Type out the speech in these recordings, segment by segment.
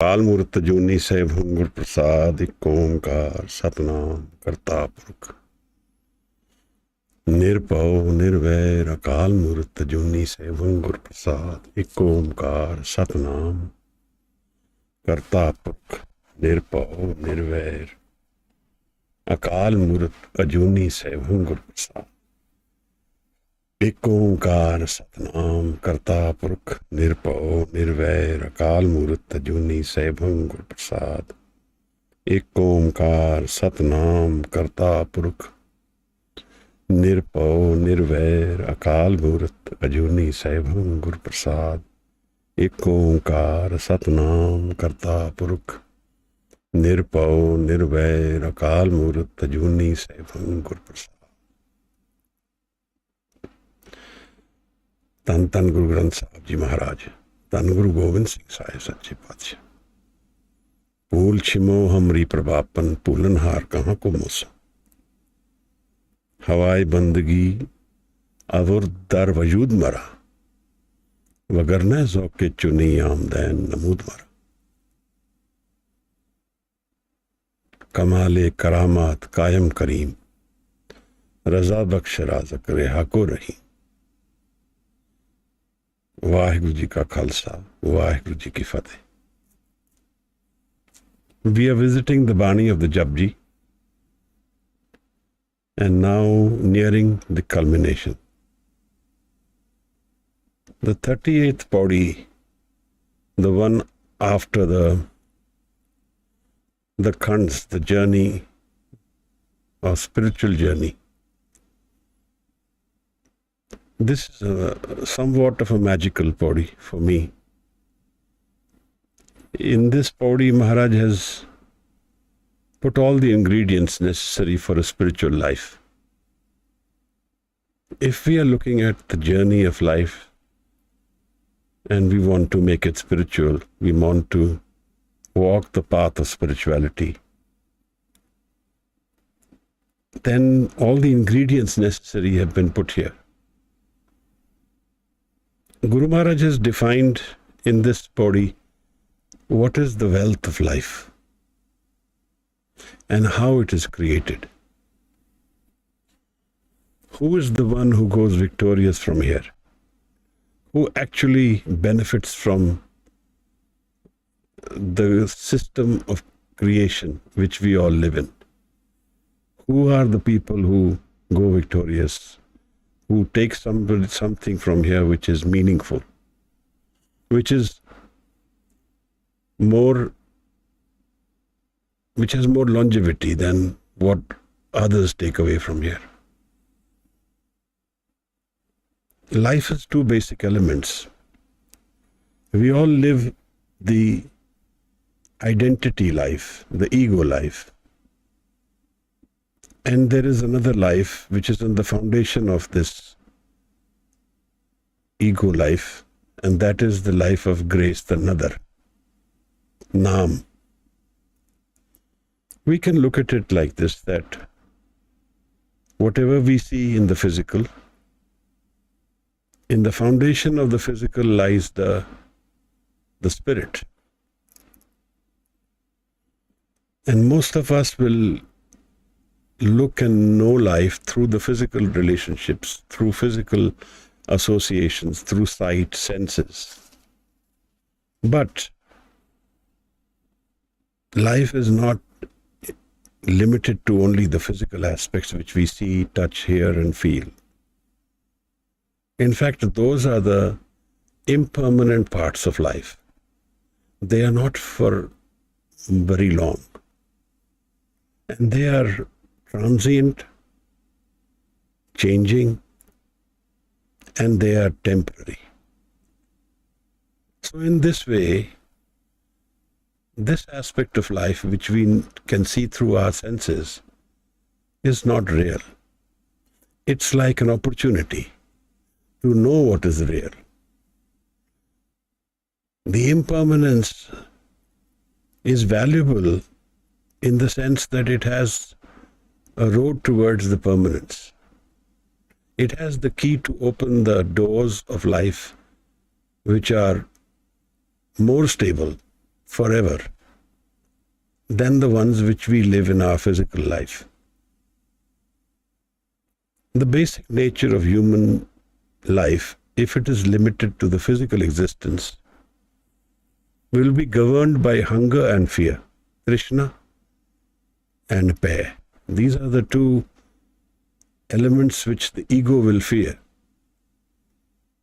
काल मूर्त जूनी सैभं गुर प्रसाद एक ओंकार सतनाम करता पुरख निरपौ निर्वैर अकाल मूर्त जूनी सैभं गुर प्रसाद एक ओंकार सतनाम करता पुरख निरपौ निर्वैर अकाल मूर्त अजूनी सैभं गुर प्रसाद एक ओंकार सतनाम करता पुरख निरपौ निर्वैर अकाल मूर्त अजूनी सैभं गुर प्रसाद एक ओंकार सतनाम करता पुरख निरपौ निर्वैर अकाल मूर्त अजूनी सैभं गुर प्रसाद एक ओंकार सतनाम करता पुरख निरपौ निर्वैर अकाल मूर्त अजूनी सैभं गुर प्रसाद। धन धन गुरु ग्रंथ साहब जी महाराज, धन गुरु गोविंद सिंह साहिब सच्चे पातशाह। भूल छिमो हमरी प्रभापन भूलनहार कहाँ को मूसा, हवाए बंदगी अवर दर वजूद मरा, वगरना ज़ौक़े चुनी आमदैन नमूद मरा। कमाले करामात कायम करीम, रजा बख्श राज़क रेहा को रही। वाहिगुरु जी का खालसा, वाहिगुरु जी की फतेह। We are visiting the Bani of the JAPJI and now nearing the culmination. The 38th Pauri, the one after the Khands, the journey or spiritual journey. This is somewhat of a magical Pauri for me. In this Pauri, Maharaj has put all the ingredients necessary for a spiritual life. If we are looking at the journey of life and we want to make it spiritual, we want to walk the path of spirituality, then all the ingredients necessary have been put here. Guru Maharaj has defined in this Pauri what is the wealth of life and how it is created. Who is the one who goes victorious from here? Who actually benefits from the system of creation which we all live in? Who are the people who go victorious? Who take something from here which is meaningful, which has more longevity than what others take away from here. Life has two basic elements. We all live the identity life, the ego life. And there is another life which is on the foundation of this ego life, and that is the life of grace, the nadar, naam. We can look at it like this, that whatever we see in the physical, in the foundation of the physical lies the spirit. And most of us will look and know life through the physical relationships, through physical associations, through sight, senses. But life is not limited to only the physical aspects which we see, touch, hear, and feel. In fact, those are the impermanent parts of life. They are not for very long. And they are transient, changing, and they are temporary. So in this way, this aspect of life which we can see through our senses is not real. It's like an opportunity to know what is real. The impermanence is valuable in the sense that it has a road towards the permanence. It has the key to open the doors of life which are more stable forever than the ones which we live in our physical life. The basic nature of human life, if it is limited to the physical existence, will be governed by hunger and fear, Trishna and Pay. These are the two elements which the ego will fear.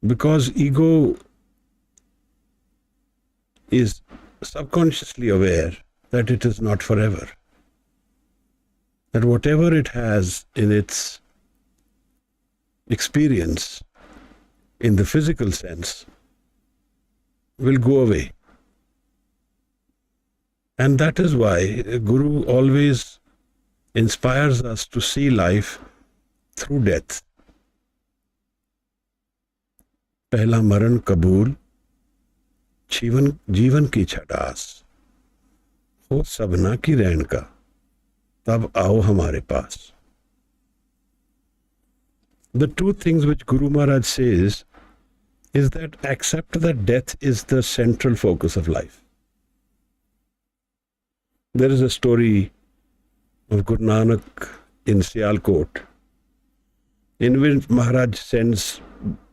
Because ego is subconsciously aware that it is not forever. That whatever it has in its experience in the physical sense will go away. And that is why Guru always inspires us to see life through death. पहला मरण कबूल, जीवन की छटास हो सबना की रैन का, तब आओ हमारे पास. The two things which Guru Maharaj says is that accept that death is the central focus of life. There is a story of Guru Nanak in Sialkot, in which Maharaj sends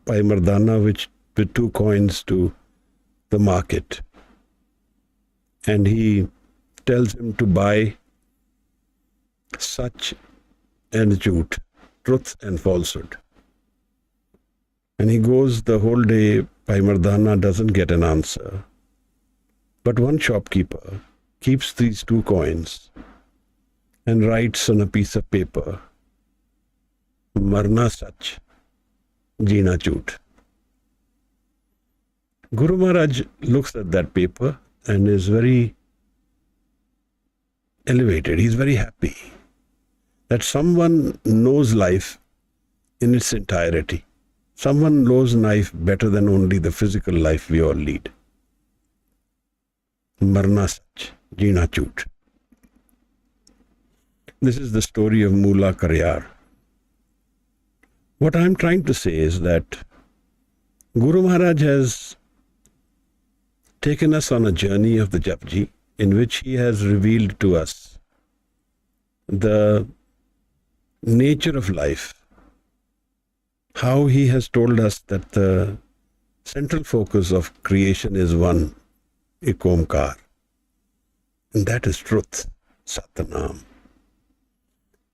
Bhai Mardana with 2 coins to the market, and he tells him to buy Sach and Jhoot, truth and falsehood. And he goes the whole day. Bhai Mardana doesn't get an answer. But one shopkeeper keeps these 2 coins and writes on a piece of paper, Marna Sach, Jeena Jhoot. Guru Maharaj looks at that paper and is very elevated. He's very happy that someone knows life in its entirety. Someone knows life better than only the physical life we all lead. Marna Sach, Jeena Jhoot. This is the story of Mula Karyar. What I'm trying to say is that Guru Maharaj has taken us on a journey of the JAPJI in which he has revealed to us the nature of life, how he has told us that the central focus of creation is one, Ek Omkar, and that is truth, Satanam.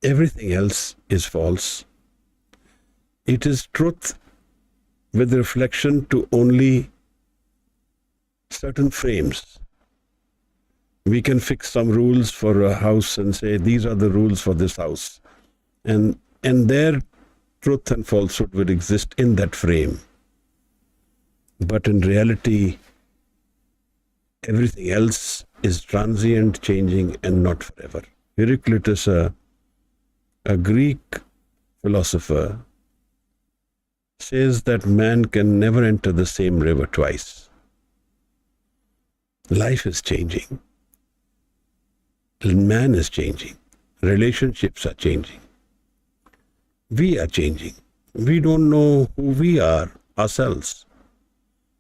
Everything else is false. It is truth with reflection to only certain frames. We can fix some rules for a house and say, these are the rules for this house. And their truth and falsehood will exist in that frame. But in reality, everything else is transient, changing, and not forever. Heraclitus, a Greek philosopher, says that man can never enter the same river twice. Life is changing. Man is changing. Relationships are changing. We are changing. We don't know who we are ourselves.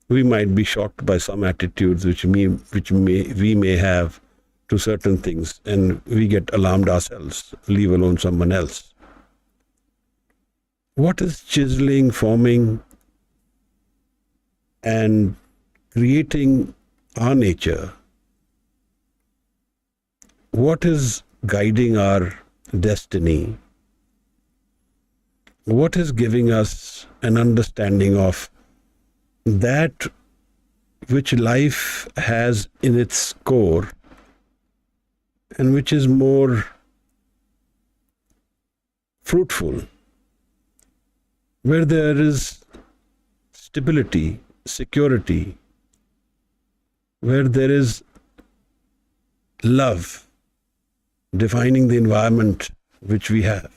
We might be shocked by some attitudes which we may have to certain things, and we get alarmed ourselves, leave alone someone else. What is chiseling, forming, and creating our nature? What is guiding our destiny? What is giving us an understanding of that which life has in its core and which is more fruitful, where there is stability, security, where there is love defining the environment which we have.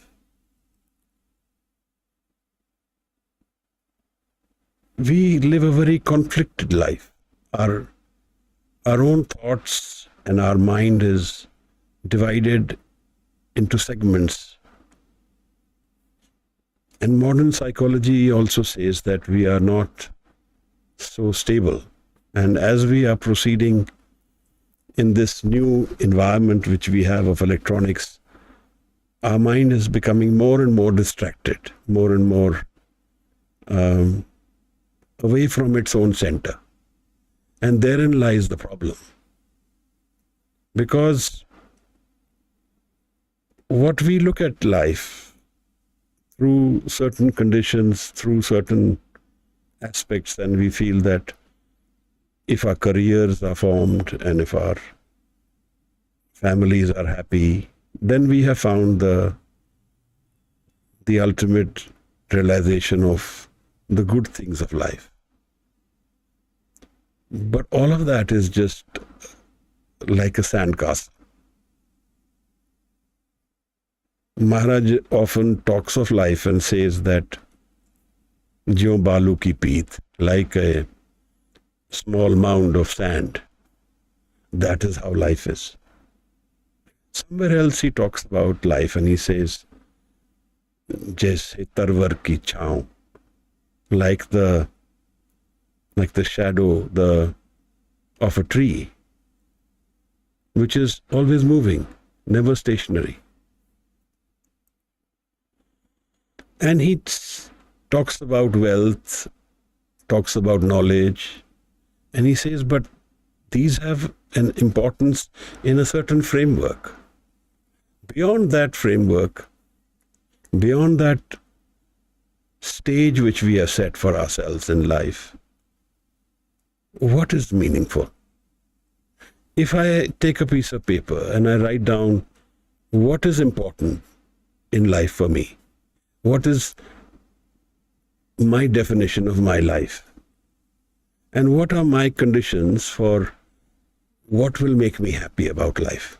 We live a very conflicted life. Our own thoughts and our mind is divided into segments. And modern psychology also says that we are not so stable. And as we are proceeding in this new environment which we have of electronics, our mind is becoming more and more distracted, more and more away from its own center. And therein lies the problem. Because what we look at life through certain conditions, through certain aspects, and we feel that if our careers are formed and if our families are happy, then we have found the ultimate realization of the good things of life. But all of that is just like a sandcastle. Maharaj often talks of life and says that "Jyo balu ki peet," like a small mound of sand. That is how life is. Somewhere else he talks about life and he says, "Jaise tarwar ki chhaun," like the shadow of a tree, which is always moving, never stationary. And he talks about wealth, talks about knowledge, and he says, but these have an importance in a certain framework. Beyond that framework, beyond that stage which we have set for ourselves in life, what is meaningful? If I take a piece of paper and I write down what is important in life for me, what is my definition of my life, and what are my conditions for what will make me happy about life.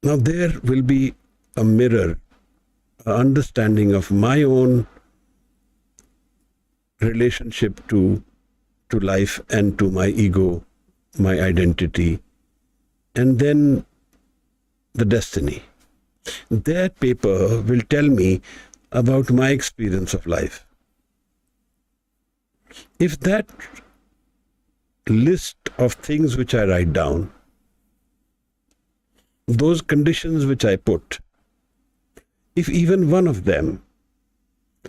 Now there will be a mirror, an understanding of my own relationship to life and to my ego, my identity, and then the destiny. That paper will tell me about my experience of life. If that list of things which I write down, those conditions which I put, if even one of them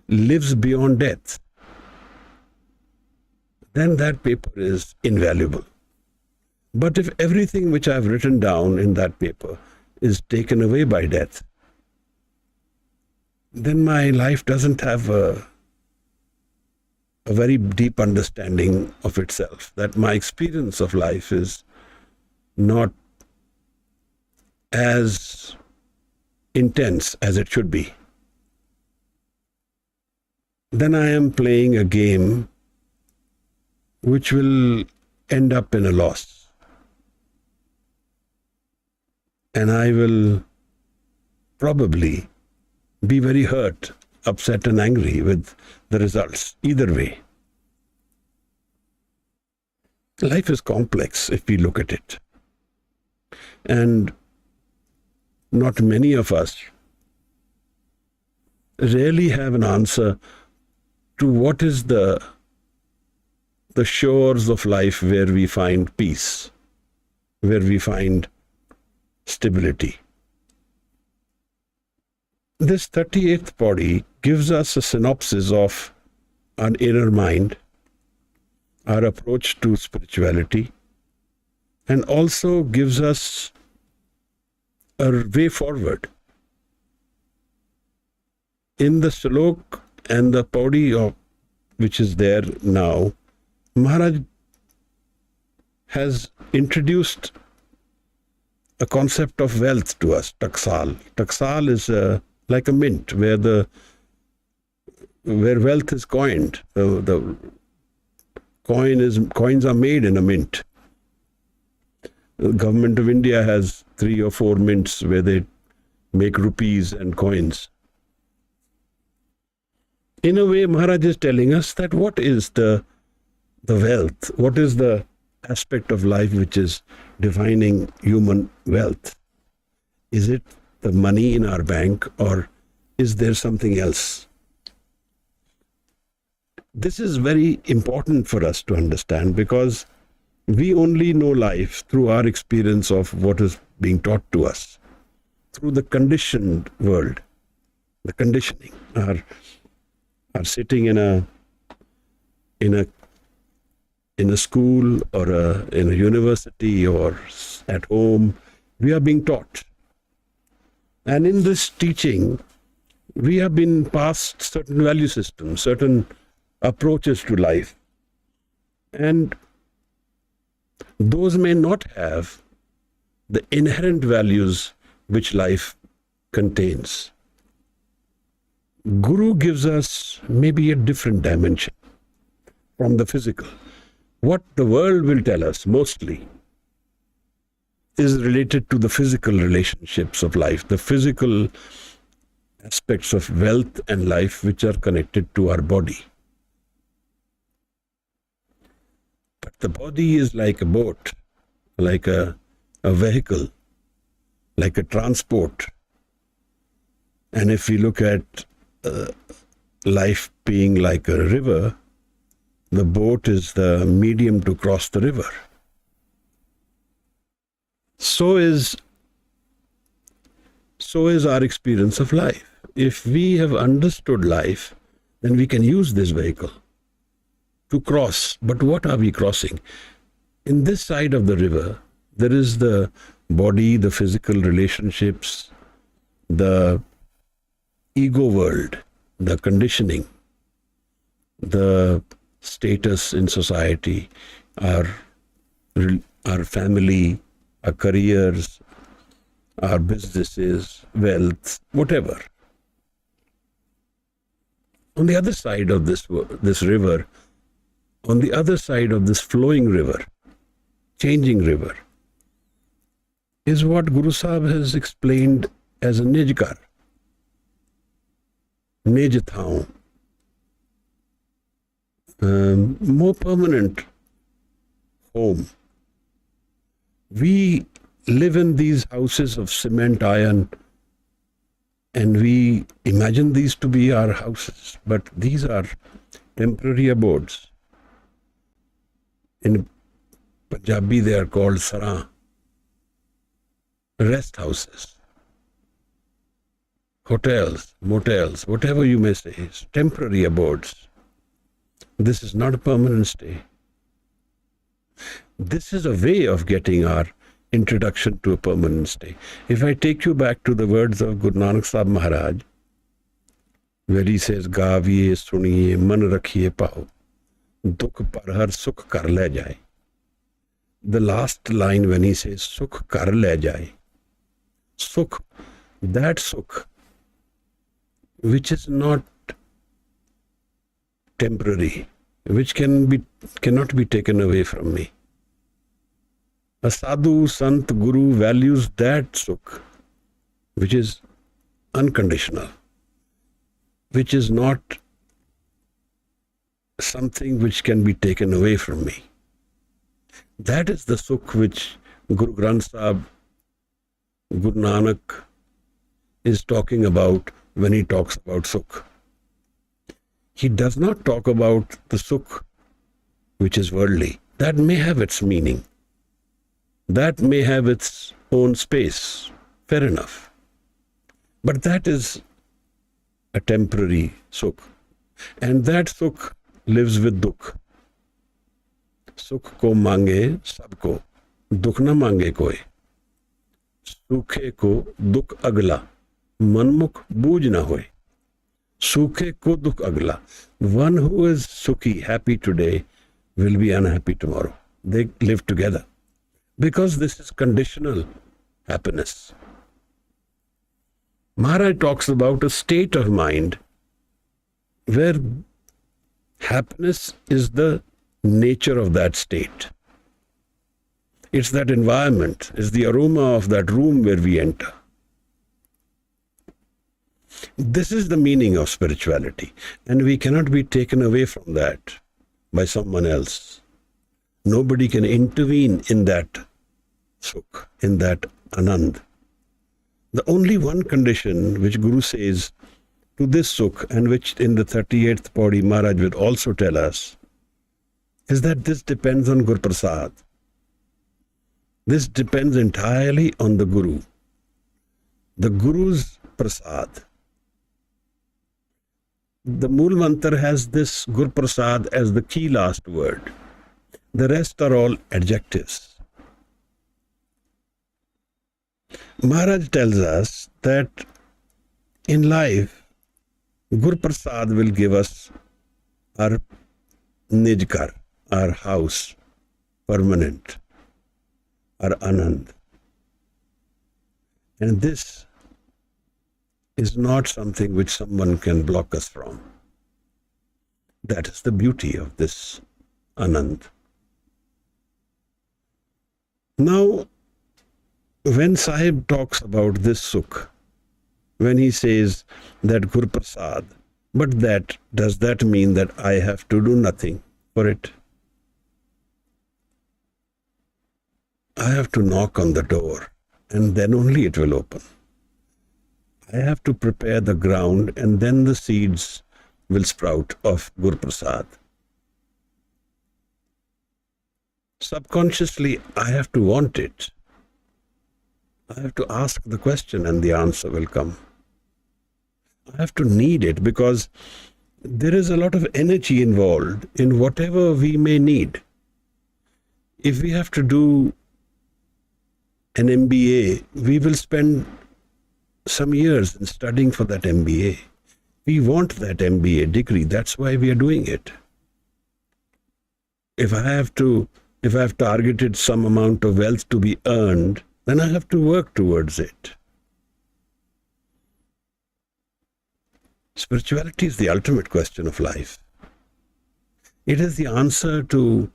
lives beyond death, then that paper is invaluable. But if everything which I've written down in that paper is taken away by death, then my life doesn't have a very deep understanding of itself, that my experience of life is not as intense as it should be. Then I am playing a game which will end up in a loss. And I will probably be very hurt, upset and angry with the results. Either way. Life is complex if we look at it. And not many of us really have an answer to what is the shores of life where we find peace, where we find stability. This 38th Pauri gives us a synopsis of our inner mind, our approach to spirituality, and also gives us a way forward. In the Shlok and the Pauri which is there now, Maharaj has introduced a concept of wealth to us, taksal. Taksal is like a mint where wealth is coined. The coins are made in a mint. The government of India has 3 or 4 mints where they make rupees and coins. In a way, Maharaj is telling us that what is the wealth, what is the aspect of life which is defining human wealth? Is it the money in our bank, or is there something else? This is very important for us to understand, because we only know life through our experience of what is being taught to us, through the conditioned world, the conditioning. Our sitting in a school or in a university or at home, we are being taught. And in this teaching, we have been passed certain value systems, certain approaches to life. And those may not have the inherent values which life contains. Guru gives us maybe a different dimension from the physical. What the world will tell us mostly is related to the physical relationships of life, the physical aspects of wealth and life which are connected to our body. But the body is like a boat, like a vehicle, like a transport. And if we look at life being like a river, the boat is the medium to cross the river. So is our experience of life. If we have understood life, then we can use this vehicle to cross. But what are we crossing? In this side of the river, there is the body, the physical relationships, the ego world, the conditioning, the status in society, our family, our careers, our businesses, wealth, whatever. On the other side of this river, on the other side of this flowing river, changing river, is what Guru Sahib has explained as a Nijkar, Nijthaon, more permanent home. We live in these houses of cement, iron, and we imagine these to be our houses, but these are temporary abodes. In Punjabi they are called saran, rest houses, hotels, motels, whatever you may say, temporary abodes. This is not a permanent stay. This is a way of getting our introduction to a permanent stay. If I take you back to the words of Guru Nanak Sahib Maharaj, where he says, Gaviye, suniye, man rakhiye pao, dukh par har sukh kar le jaye. The last line when he says, sukh kar le jaye. Sukh, that sukh, which is not temporary, which cannot be taken away from me. A sadhu, sant, guru values that sukh, which is unconditional, which is not something which can be taken away from me. That is the sukh which Guru Granth Sahib, Guru Nanak is talking about when he talks about sukh. He does not talk about the sukh which is worldly. That may have its meaning. That may have its own space. Fair enough. But that is a temporary sukh. And that sukh lives with dukh. Sukh ko mange sabko, dukh na mange koi. Sukhe ko dukh agla, manmukh booj na hoy. Sukhe ko dukh agla. One who is sukhi, happy today, will be unhappy tomorrow. They live together. Because this is conditional happiness. Maharaj talks about a state of mind where happiness is the nature of that state. It's that environment, it's the aroma of that room where we enter. This is the meaning of spirituality, and we cannot be taken away from that by someone else. Nobody can intervene in that sukh, in that anand. The only one condition which Guru says to this sukh, and which in the 38th Pauri Maharaj will also tell us, is that this depends on Guru Prasad. This depends entirely on the Guru. The Guru's Prasad. The Mool Mantra has this Guru Prasad as the key last word. The rest are all adjectives. Maharaj tells us that in life, Guru Prasad will give us our Nijkar, our house, permanent, our Anand. And this is not something which someone can block us from. That is the beauty of this Anand. Now, when Sahib talks about this Sukh, when he says that Guru Prasad, but does that mean that I have to do nothing for it? I have to knock on the door and then only it will open. I have to prepare the ground and then the seeds will sprout of Guru Prasad. Subconsciously, I have to want it. I have to ask the question and the answer will come. I have to need it because there is a lot of energy involved in whatever we may need. If we have to do an MBA, we will spend some years in studying for that MBA. We want that MBA degree. That's why we are doing it. If I have targeted some amount of wealth to be earned, then I have to work towards it. Spirituality is the ultimate question of life. It is the answer to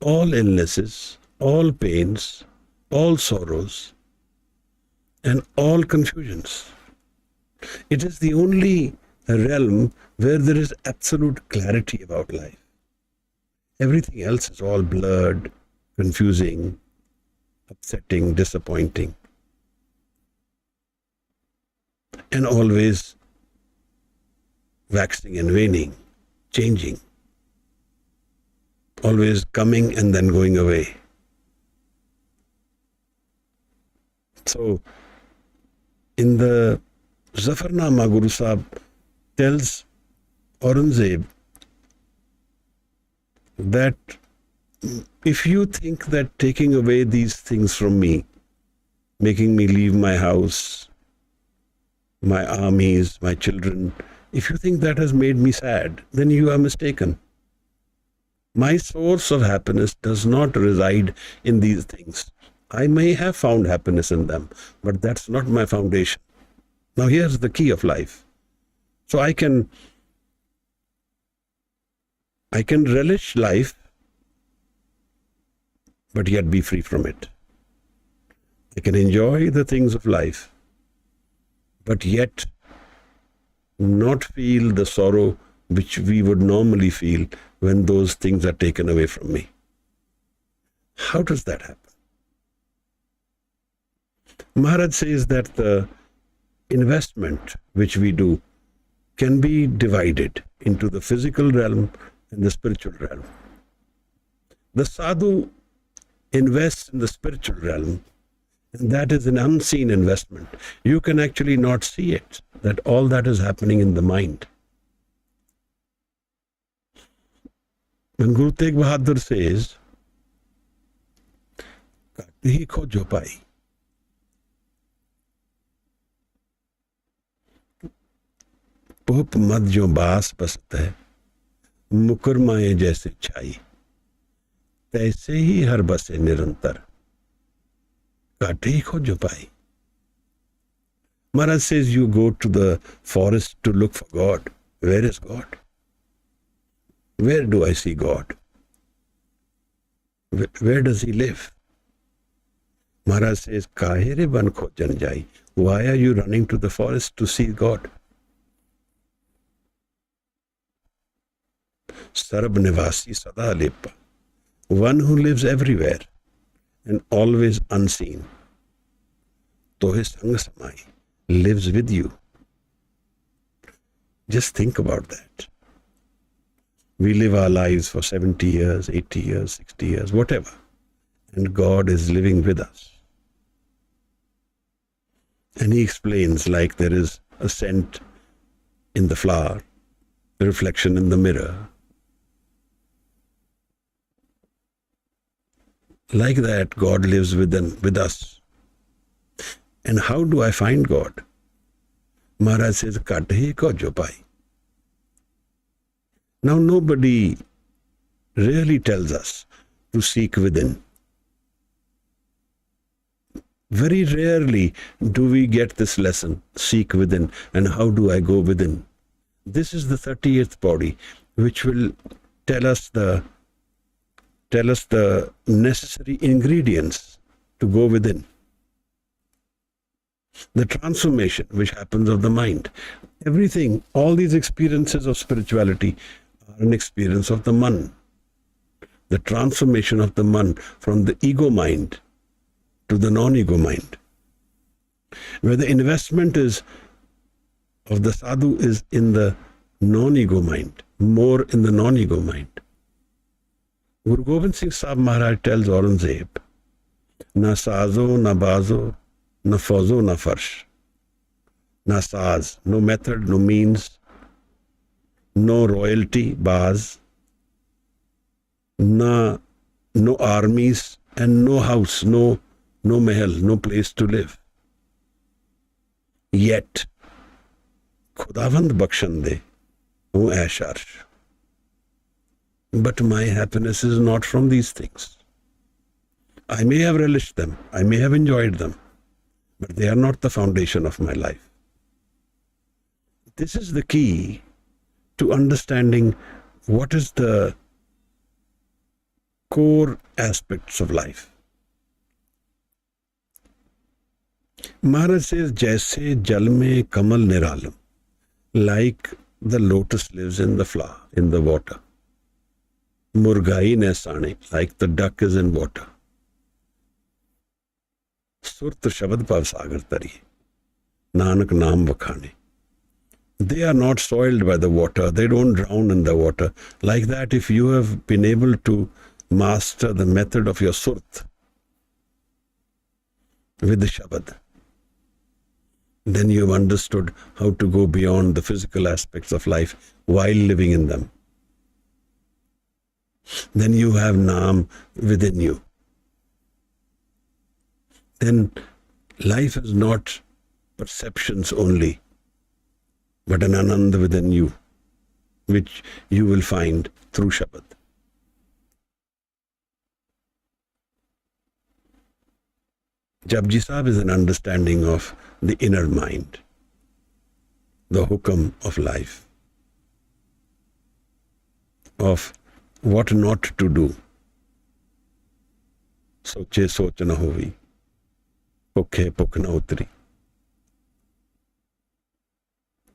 all illnesses, all pains, all sorrows, and all confusions. It is the only realm where there is absolute clarity about life. Everything else is all blurred, confusing, upsetting, disappointing, and always waxing and waning, changing, always coming and then going away. So, in the Zafarnama, Guru Sahib tells Aurangzeb that if you think that taking away these things from me, making me leave my house, my armies, my children, if you think that has made me sad, then you are mistaken. My source of happiness does not reside in these things. I may have found happiness in them, but that's not my foundation. Now here's the key of life. So I can relish life, but yet be free from it. I can enjoy the things of life, but yet not feel the sorrow which we would normally feel when those things are taken away from me. How does that happen? Maharaj says that the investment which we do can be divided into the physical realm and the spiritual realm. The sadhu invests in the spiritual realm, and that is an unseen investment. You can actually not see it, that all that is happening in the mind. When Guru Tegh Bahadur says, "Kati ko jo pai," pope मत जो बास बसत है, मुकरमाए जैसे छाई, तैसे ही हर बसे निरंतर, काटे खो जो पाई. Maharaj says you go to the forest to look for God. Where is God? Where do I see God? Where does he live? Maharaj says, Kahe re ban khojan jai. Why are you running to the forest to see God? Sarab Nivasi Sada Lepa, one who lives everywhere and always unseen. Tohe Sang Samai, lives with you. Just think about that. We live our lives for 70 years, 80 years, 60 years, whatever. And God is living with us. And He explains, like there is a scent in the flower, a reflection in the mirror. Like that, God lives with us. And how do I find God? Maharaj says, Kadhe ko jo pai. Now nobody really tells us to seek within. Very rarely do we get this lesson, seek within, and how do I go within? This is the 30th pauri, which will tell us the necessary ingredients to go within. The transformation which happens of the mind. Everything, all these experiences of spirituality are an experience of the man. The transformation of the man from the ego mind to the non-ego mind. Where the investment is of the sadhu is in the non-ego mind, more in the non-ego mind. Guru Gobind Singh Sahib Maharaj tells Aurangzeb, na sazo, na bazo, na fauzo, na farsh. Na saz, no method, no means, no royalty, baz, no armies, and no house, no mahal, no place to live. Yet, Khudavand bakshan de, o aish arsh. But my happiness is not from these things. I may have relished them, I may have enjoyed them, but they are not the foundation of my life. This is the key to understanding what is the core aspects of life. Maharaj says, Jaise jal mein kamal niralam, like the lotus lives in the flower, in the water. Murgai nesane, like the duck is in water. Surt Shabad pav sagar tari, Nanak naam vakhane. They are not soiled by the water, they don't drown in the water. Like that, if you have been able to master the method of your surt with the Shabad, then you have understood how to go beyond the physical aspects of life while living in them. Then you have Naam within you. Then life is not perceptions only, but an Anand within you, which you will find through Shabad. JAPJI Sahib is an understanding of the inner mind, the hukam of life, of what not to do. Soche soch na hovi, pukhe pukh na utri.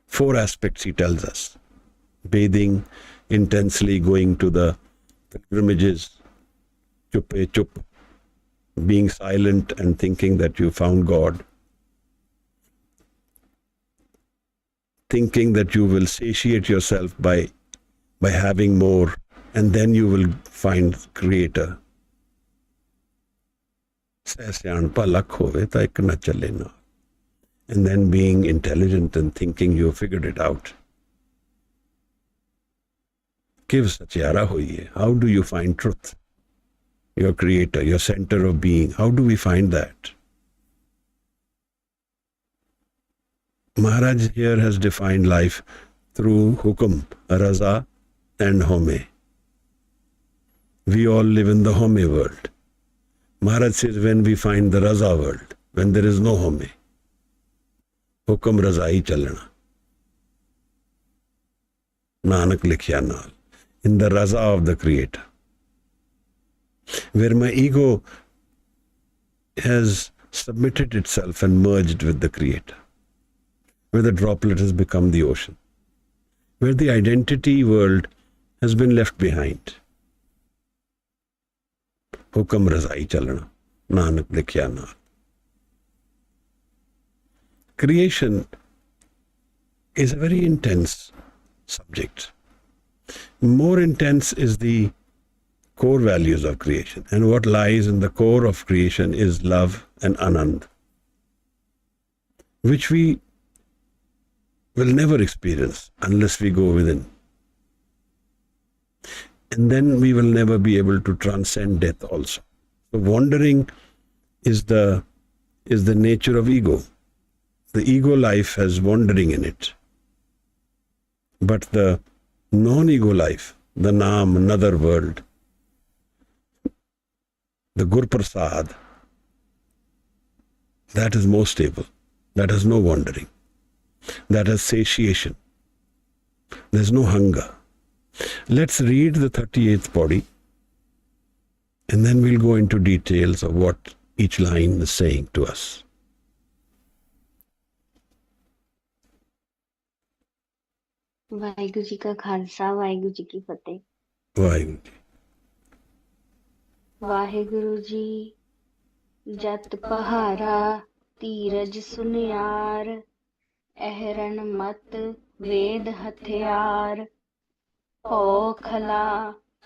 4 aspects he tells us. Bathing, intensely going to the pilgrimages, chuppe chup, being silent and thinking that you found God, thinking that you will satiate yourself by having more, and then you will find Creator. And then being intelligent and thinking you figured it out. How do you find truth? Your Creator, your center of being. How do we find that? Maharaj here has defined life through hukum, raza and home. We all live in the home world. Maharaj says when we find the raza world, when there is no home, hukum raza hi chalna. Nanak likhya naal. In the raza of the Creator. Where my ego has submitted itself and merged with the Creator. Where the droplet has become the ocean. Where the identity world has been left behind. Hukam razai chalna, Nanak likhya naal. Creation is a very intense subject. More intense is the core values of creation. And what lies in the core of creation is love and anand, which we will never experience unless we go within. And then we will never be able to transcend death also. So wandering is the nature of ego. The ego life has wandering in it. But the non-ego life, the Naam, another world, the Gur Prasad, that is more stable. That has no wandering. That has satiation. There's no hunger. Let's read the 38th Pauri, and then we'll go into details of what each line is saying to us. Waheguru ji ਕਾ ਖਾਲਸਾ ਵਾਹਿਗੁਰੂ ਜੀ ਕੀ ਫਤਿਹ। ਵਾਹਿਗੁਰੂ ਜੀ। ਵਾਹਿਗੁਰੂ ਜੀ ਜਤ ਪਹਾਰਾ ਧੀਰਜ ਸੁਨਿਆਰ ਅਹਰਨ ਮਤ ਵੇਦ ਹਥਿਆਰ ਭਉ ਖਲਾ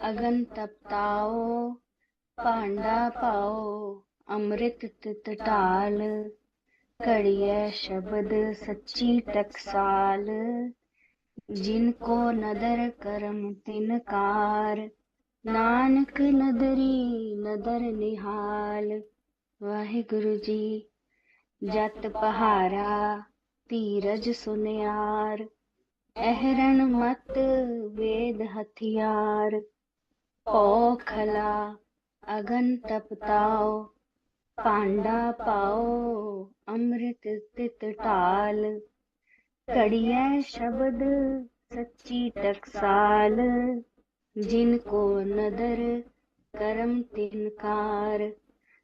ਅਗਨ ਤਪਤਾਓ ਭਾਂਡਾ ਪਾਓ ਅੰਮ੍ਰਿਤ ਤਿਤ ਢਾਲ ਘੜੀਐ ਸ਼ਬਦ ਸੱਚੀ ਟਕਸਾਲ जिनको नदर करम तिनकार नानक नदरी नदर निहाल। वाहिगुरु जी जत पहारा धीरज सुनियार अहरण मत वेद हथियार भौ खला अगन तपताओ पांडा पाओ अमृत तित ढाल घड़िया शब्द सच्ची टकसाल जिनको नदर करम तिनकार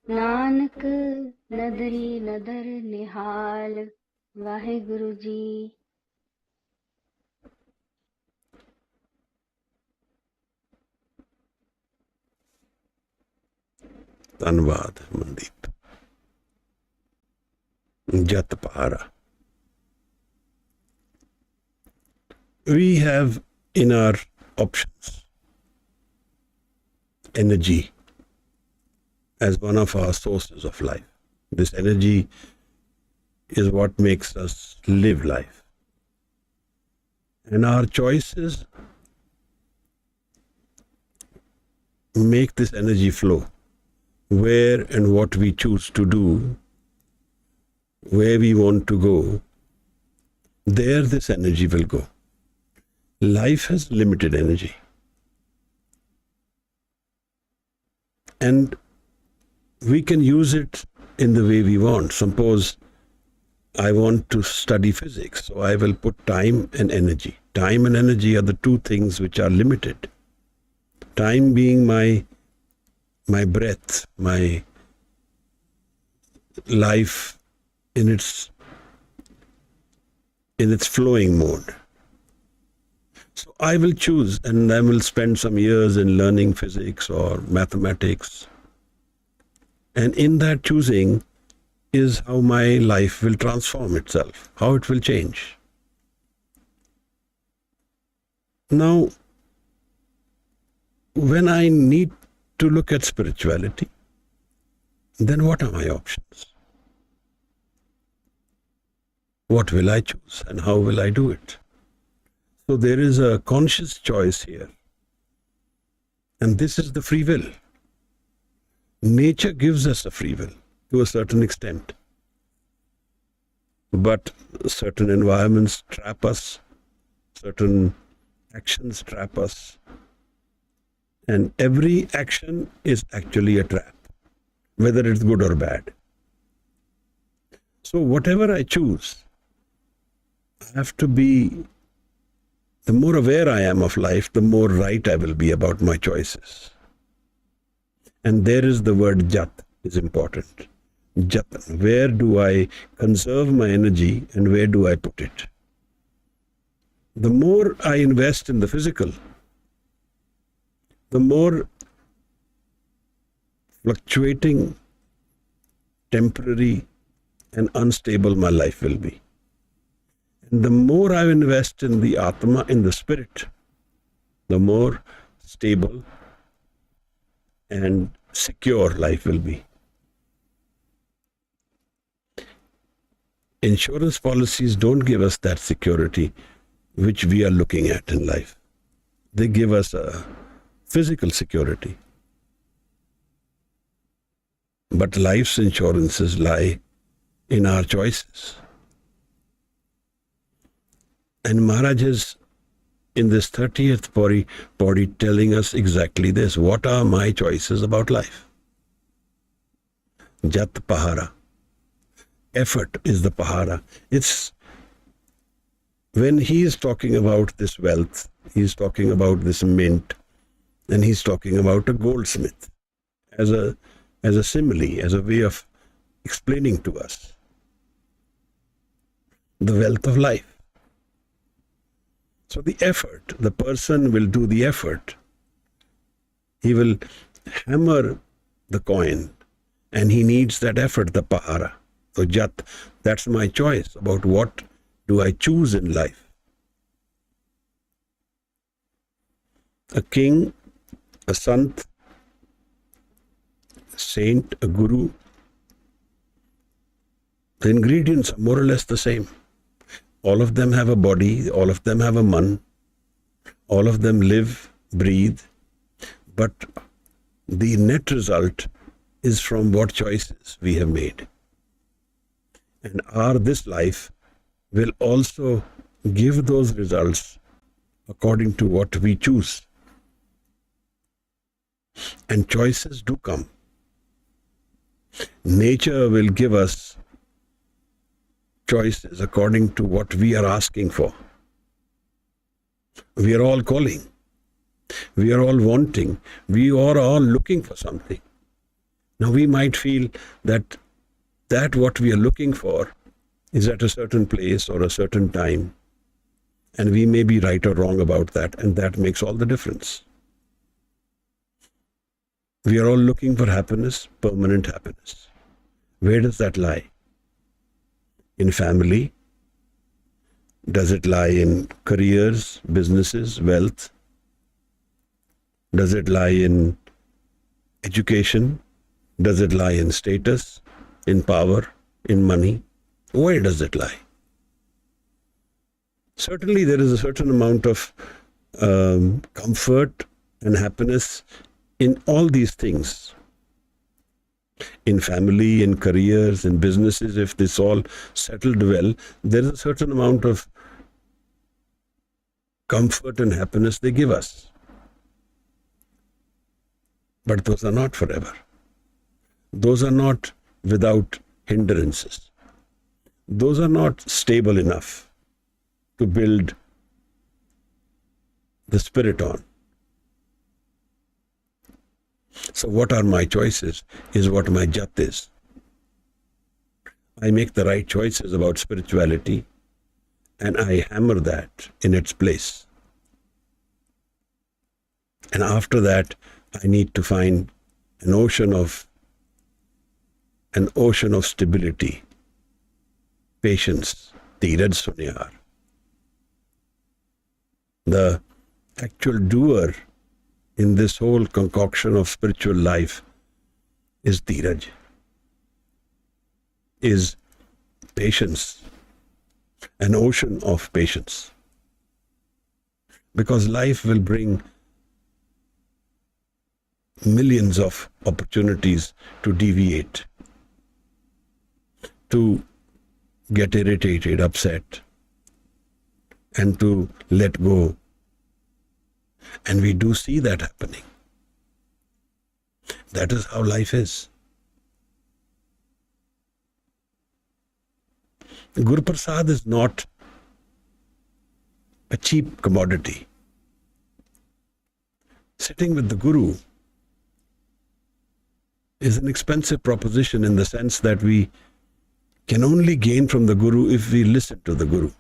नानक नदरी नदर निहाल। वाहिगुरु जी। ਧੰਨਵਾਦ ਮਨਦੀਪ। ਜਤ ਪਹਾਰਾ। We have in our options energy as one of our sources of life. This energy is what makes us live life. And our choices make this energy flow. Where and what we choose to do, where we want to go, there this energy will go. Life has limited energy. And we can use it in the way we want. Suppose I want to study physics, so I will put time and energy. Time and energy are the two things which are limited. Time being my breath, my life in its flowing mode. So I will choose, and I will spend some years in learning physics or mathematics. And in that choosing is how my life will transform itself, how it will change. Now, when I need to look at spirituality, then what are my options? What will I choose and how will I do it? So there is a conscious choice here. And this is the free will. Nature gives us a free will to a certain extent. But certain environments trap us, certain actions trap us. And every action is actually a trap, whether it's good or bad. So whatever I choose, I have to be, the more aware I am of life, the more right I will be about my choices. And there is the word jat is important. Jatan. Where do I conserve my energy and where do I put it? The more I invest in the physical, the more fluctuating, temporary and unstable my life will be. And the more I invest in the Atma, in the spirit, the more stable and secure life will be. Insurance policies don't give us that security which we are looking at in life. They give us a physical security. But life's insurances lie in our choices. And Maharaj is in this 30th Pauri telling us exactly this. What are my choices about life? Jat Pahara. Effort is the Pahara. It's when he is talking about this wealth, he's talking about this mint, and he's talking about a goldsmith as a simile, as a way of explaining to us the wealth of life. So the effort, the person will do the effort. He will hammer the coin, and he needs that effort, the Pahara. So Jat, that's my choice about what do I choose in life. A king, a sant, a saint, a guru, the ingredients are more or less the same. All of them have a body, all of them have a man, all of them live, breathe, but the net result is from what choices we have made. And this life will also give those results according to what we choose. And choices do come. Nature will give us choices according to what we are asking for. We are all calling. We are all wanting. We are all looking for something. Now we might feel that what we are looking for is at a certain place or a certain time, and we may be right or wrong about that, and that makes all the difference. We are all looking for happiness, permanent happiness. Where does that lie? In family? Does it lie in careers, businesses, wealth? Does it lie in education? Does it lie in status, in power, in money? Where does it lie? Certainly there is a certain amount of comfort and happiness in all these things. In family, in careers, in businesses, if this all settled well, there is a certain amount of comfort and happiness they give us. But those are not forever. Those are not without hindrances. Those are not stable enough to build the spirit on. So what are my choices is what my jat is. I make the right choices about spirituality and I hammer that in its place. And after that, I need to find an ocean of stability, patience, dheeraj sunyar. The actual doer in this whole concoction of spiritual life is dheeraj, is patience, an ocean of patience. Because life will bring millions of opportunities to deviate, to get irritated, upset, and to let go. And we do see that happening. That is how life is. Guru Prasad is not a cheap commodity. Sitting with the Guru is an expensive proposition in the sense that we can only gain from the Guru if we listen to the Guru.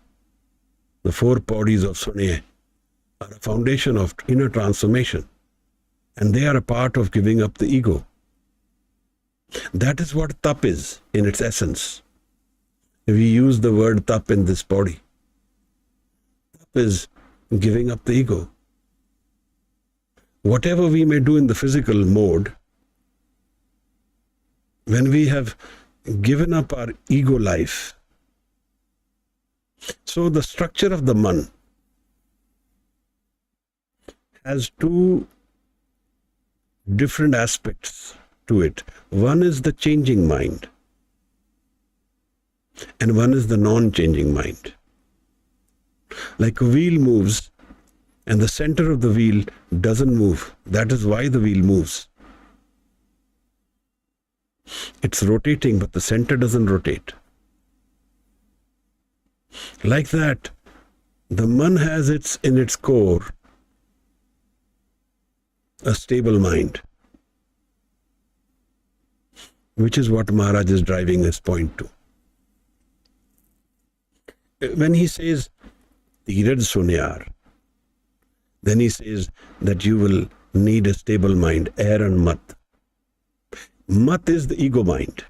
The 4 Pauris of Suniye are a foundation of inner transformation, and they are a part of giving up the ego. That is what tap is in its essence. We use the word tap in this body. is giving up the ego. Whatever we may do in the physical mode, when we have given up our ego life, so the structure of the man has two different aspects to it. One is the changing mind, and one is the non-changing mind. Like a wheel moves, and the center of the wheel doesn't move. That is why the wheel moves. It's rotating, but the center doesn't rotate. Like that, the man has in its core a stable mind, which is what Maharaj is driving his point to. When he says, Tirad Sunyar, then he says that you will need a stable mind, air and mat. Mat is the ego mind.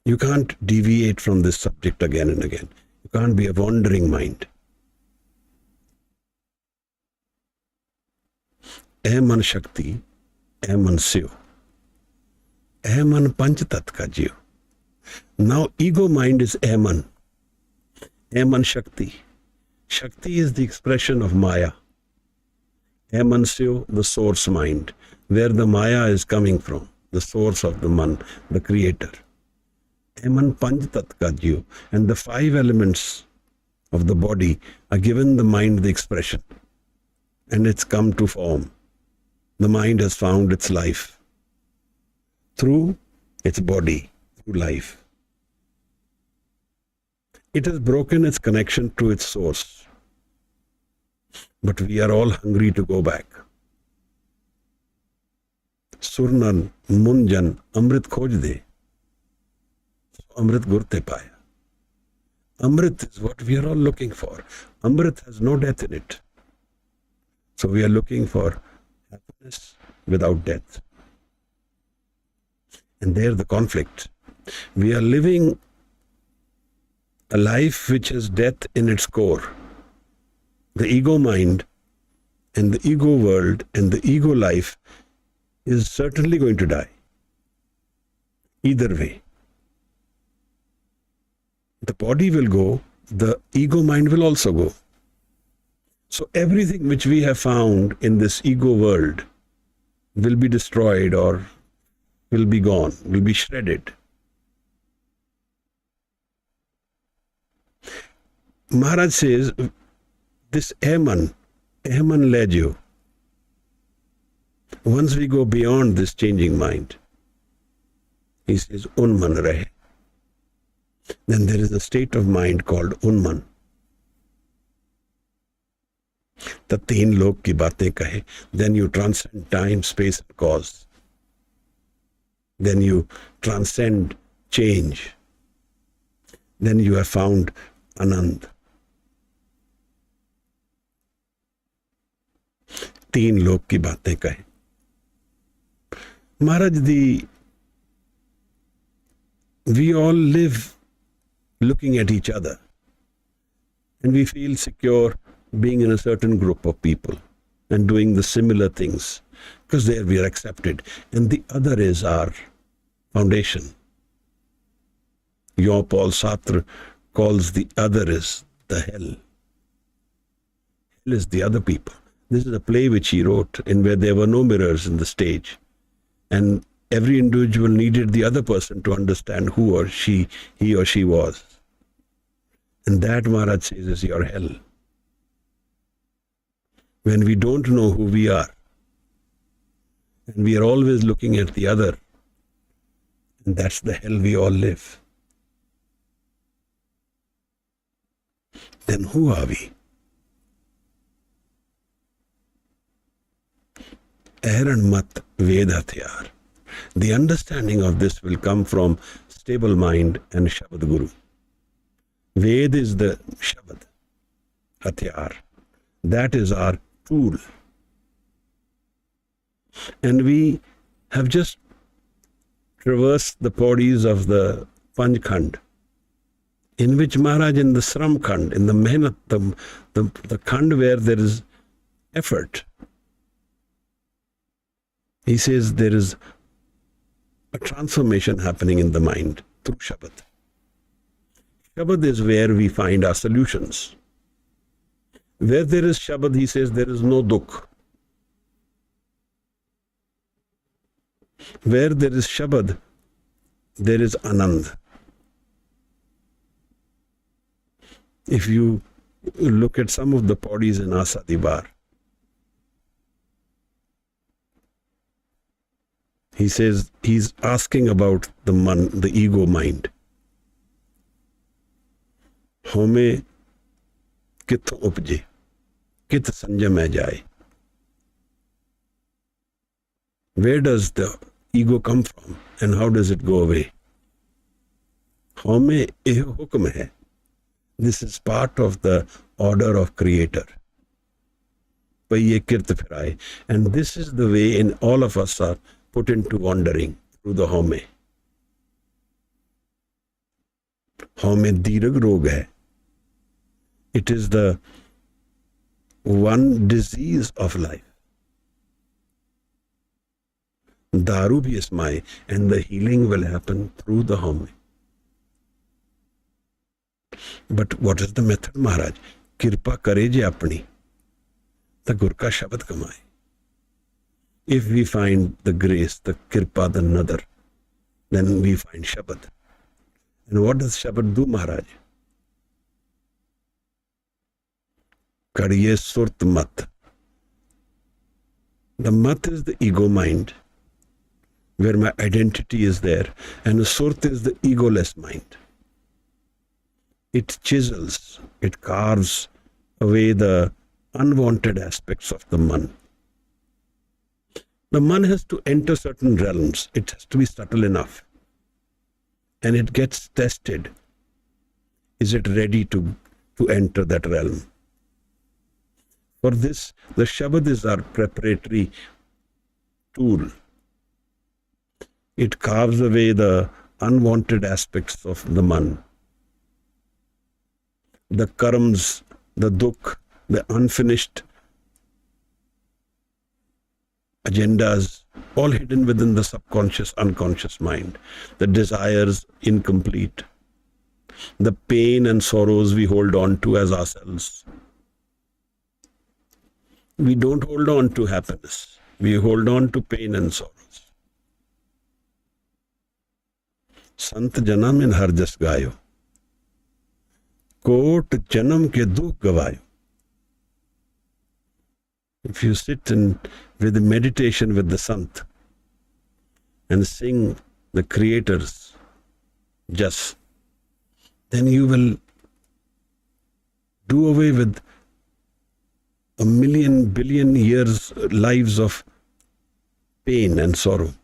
You can't deviate from this subject again and again. You can't be a wandering mind. ऐ मन शक्ति, ऐ मन शिव, ऐ मन पंच तत्व का जीव. Now ego mind is ऐ मन. ऐ मन शक्ति. Shakti is the expression of Maya. ऐ मन Shiv, the source mind, where the Maya is coming from, the source of the man, the creator. ऐ मन पंच तत्व का जीव. And the five elements of the body are given the mind the expression. And it's come to form. The mind has found its life through its body, through life. It has broken its connection to its source. But we are all hungry to go back. Surnan, Munjan, Amrit khoj de. Amrit gurte paya. Amrit is what we are all looking for. Amrit has no death in it. So we are looking for happiness without death. And there the conflict. We are living a life which has death in its core. The ego mind and the ego world and the ego life is certainly going to die. Either way. The body will go, the ego mind will also go. So everything which we have found in this ego world will be destroyed or will be gone, will be shredded. Maharaj says, this Ahman led you. Once we go beyond this changing mind, he says, Unman rahe. Then there is a state of mind called Unman. The teen log ki baatein kahe. Then you transcend time, space and cause. Then you transcend change. Then you have found Anand. Teen log ki baatein kahe. Maharaj, we all live looking at each other. And we feel secure being in a certain group of people and doing the similar things, because there we are accepted. And the other is our foundation. Jean-Paul Sartre calls the other is the hell. Hell is the other people. This is a play which he wrote in where there were no mirrors in the stage. And every individual needed the other person to understand who or he or she was. And that, Maharaj says, is your hell. When we don't know who we are, and we are always looking at the other, and that's the hell we all live. Then who are we? Air and mat ved hatyar. The understanding of this will come from stable mind and Shabad Guru. Ved is the Shabad, hatyar. That is our tool. And we have just traversed the bodies of the Panchkhand in which Maharaj, in the Sram Khand, in the Mehnat, the Khand where there is effort, he says there is a transformation happening in the mind through Shabad. Shabad is where we find our solutions. Where there is Shabad, he says, there is no dukh. Where there is Shabad, there is Anand. If you look at some of the pauris in RAJBIR, he says he's asking about the ego mind. Home kith upje, kith sanjam jaye. Where does the ego come from and how does it go away? Home eh hukm hai. This is part of the order of Creator. Paiye kirt phiraye. And this is the way in all of us are put into wandering through the home. Home dirag rog hai. It is the one disease of life. Daru bhi ismaye, and the healing will happen through the home. But what is the method, Maharaj? Kirpa kare je apni, the Gur ka Shabad kamaye. If we find the grace, the kirpa, the nadar, then we find Shabad. And what does Shabad do, Maharaj? Kariye surt mat. The mat is the ego mind, where my identity is there, and the surt is the egoless mind. It chisels, it carves away the unwanted aspects of the man. The man has to enter certain realms. It has to be subtle enough. And it gets tested. Is it ready to enter that realm? For this, the Shabad is our preparatory tool. It carves away the unwanted aspects of the man. The karams, the dukh, the unfinished agendas, all hidden within the subconscious, unconscious mind. The desires incomplete. The pain and sorrows we hold on to as ourselves. We don't hold on to happiness. We hold on to pain and sorrows. Sant janam in har jas gayo. Kot janam ke dukh gavayo. If you sit with the meditation with the Sant and sing the Creator's jas, then you will do away with a million, billion years lives of pain and sorrow.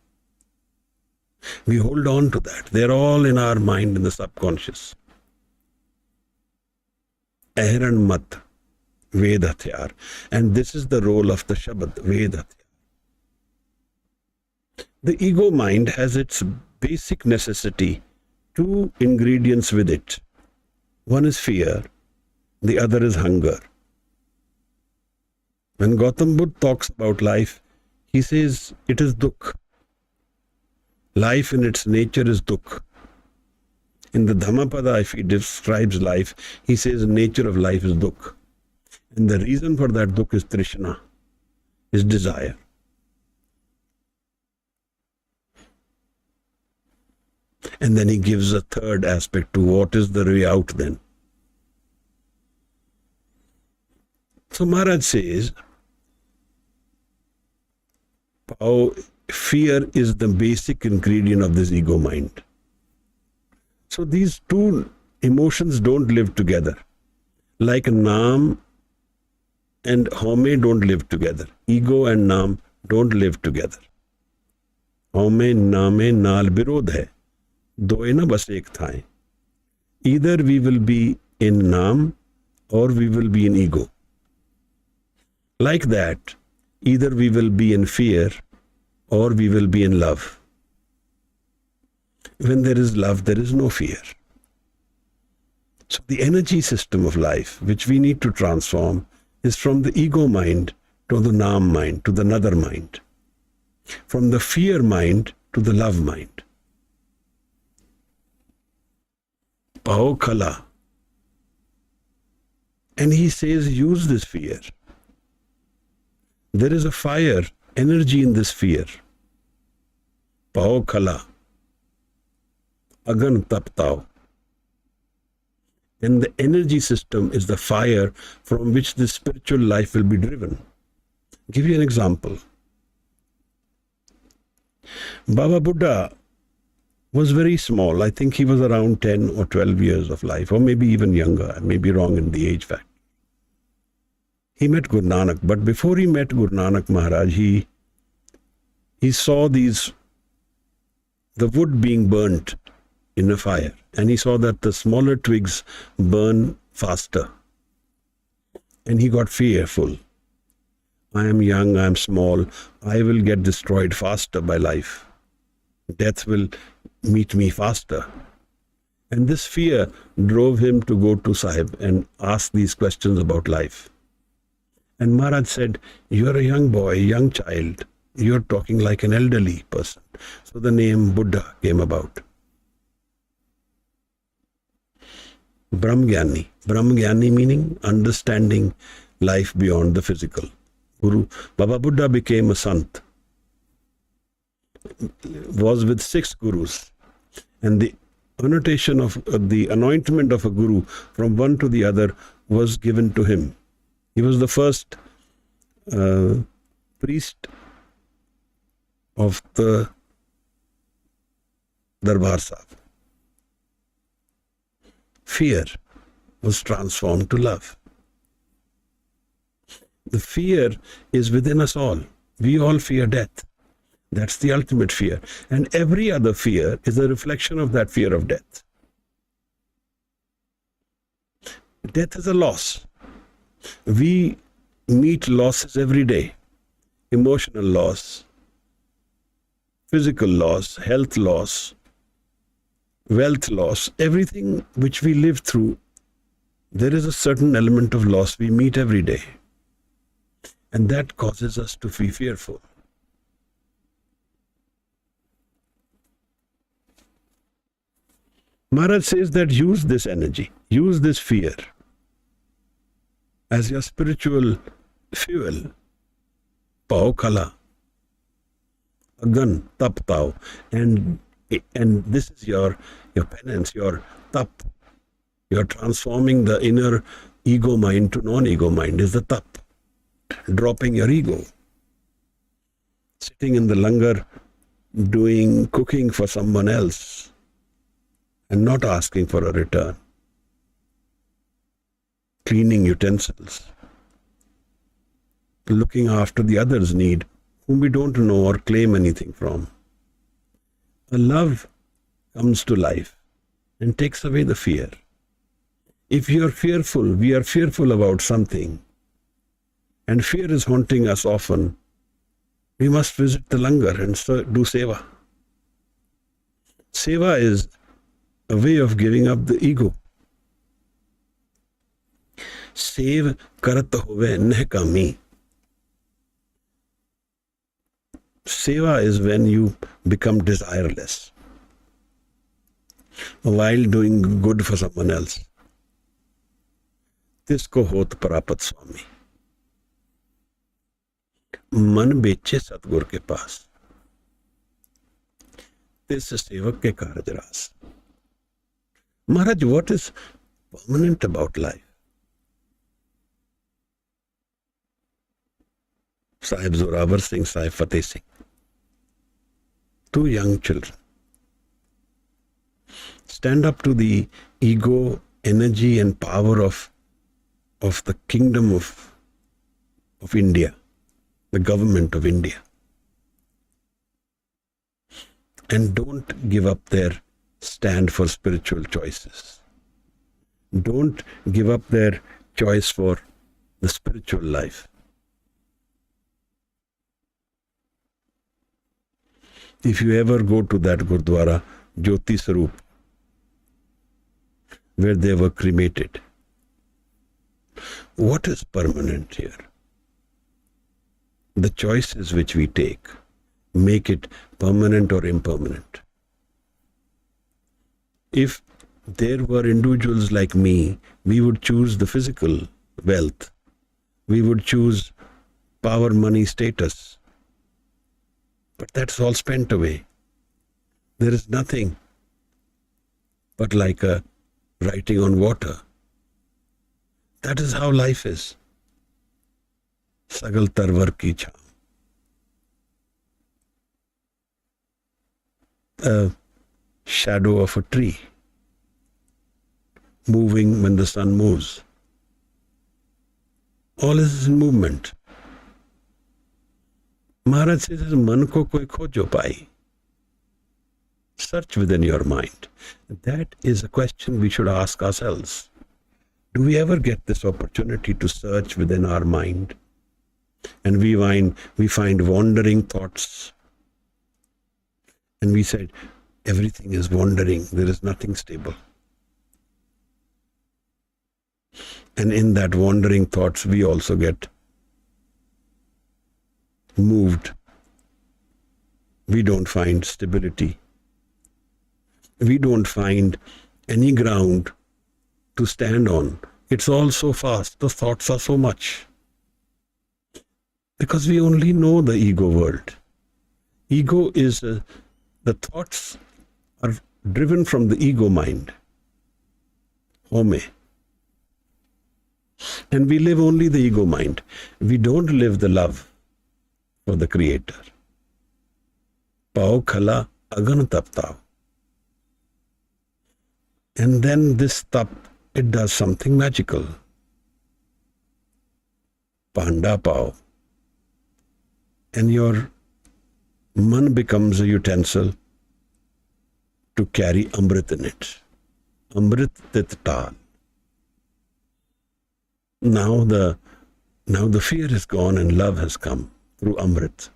We hold on to that. They're all in our mind, in the subconscious. Ahran mat, Ved Hathyar. And this is the role of the Shabad, Ved Hathyar. The ego mind has its basic necessity, two ingredients with it. One is fear, the other is hunger. When Gautam Buddha talks about life, he says it is dukh. Life in its nature is dukh. In the Dhammapada, if he describes life, he says the nature of life is dukh. And the reason for that dukh is trishna, is desire. And then he gives a third aspect to what is the way out then. So Maharaj says, fear is the basic ingredient of this ego mind. So these two emotions don't live together. Like Naam and Home don't live together. Ego and Naam don't live together. Home Naame naal birod hai. Doe na bas ek thaye. Either we will be in Naam or we will be in ego. Like that, either we will be in fear or we will be in love. When there is love, there is no fear. So the energy system of life, which we need to transform, is from the ego mind to the Nam mind, to the another mind. From the fear mind to the love mind. Pao Kala. And he says, use this fear. There is a fire, energy in this fear. Pao Kala. Agan Taptao. And the energy system is the fire from which the spiritual life will be driven. I'll give you an example. Baba Buddha was very small. I think he was around 10 or 12 years of life, or maybe even younger. I may be wrong in the age fact. He met Guru Nanak, but before he met Guru Nanak Maharaj, he saw the wood being burnt in a fire, and he saw that the smaller twigs burn faster. And he got fearful. I am young, I am small, I will get destroyed faster by life. Death will meet me faster. And this fear drove him to go to Sahib and ask these questions about life. And Maharaj said, you are a young boy, young child, you are talking like an elderly person. So the name Buddha came about. Brahmgyani. Brahmgyani meaning understanding life beyond the physical. Baba Buddha became a sant. Was with 6 gurus. And the annotation of the anointment of a guru from one to the other was given to him. He was the first priest of the Darbar Sahib. Fear was transformed to love. The fear is within us all. We all fear death. That's the ultimate fear. And every other fear is a reflection of that fear of death. Death is a loss. We meet losses every day. Emotional loss, physical loss, health loss, wealth loss, everything which we live through, there is a certain element of loss we meet every day. And that causes us to be fearful. Maharaj says that use this energy, use this fear as your spiritual fuel. Pao Kala. Agan Taptao. And this is your penance, your tap. You're transforming the inner ego mind to non-ego mind is the tap. Dropping your ego. Sitting in the langar, cooking for someone else and not asking for a return. Cleaning utensils. Looking after the other's need, whom we don't know or claim anything from. A love comes to life and takes away the fear. If you are fearful, we are fearful about something, and fear is haunting us often, we must visit the langar and do seva. Seva is a way of giving up the ego. Sev karat hove neh kami. Seva is when you become desireless while doing good for someone else. Tisko hot prapat swami. Man beche Satgur ke paas. Tis sevak ke karaj ras. Maharaj, what is permanent about life? Sahib Zorawar Singh, Sahib Fateh Singh. 2 young children. Stand up to the ego, energy and power of the kingdom of India, the government of India. And don't give up their stand for spiritual choices. Don't give up their choice for the spiritual life. If you ever go to that Gurdwara, Jyoti Sarup, where they were cremated. What is permanent here? The choices which we take make it permanent or impermanent. If there were individuals like me, we would choose the physical wealth. We would choose power, money, status. But that's all spent away. There is nothing but like a writing on water. That is how life is. Sagal tarvar ki chhaam. A shadow of a tree, moving when the sun moves. All is in movement. Maharaj says, man ko koi khojo pai. Search within your mind. That is a question we should ask ourselves. Do we ever get this opportunity to search within our mind? And we find wandering thoughts. And we said, everything is wandering. There is nothing stable. And in that wandering thoughts, we also get moved. We don't find stability. We don't find any ground to stand on. It's all so fast. The thoughts are so much. Because we only know the ego world. Ego is, the thoughts are driven from the ego mind. Home. And we live only the ego mind. We don't live the love for the Creator. Pao khala agan taptao. And then this tap, it does something magical. Panda pao. And your man becomes a utensil to carry Amrit in it. Amrit tit tal. Now the fear is gone and love has come through Amrit.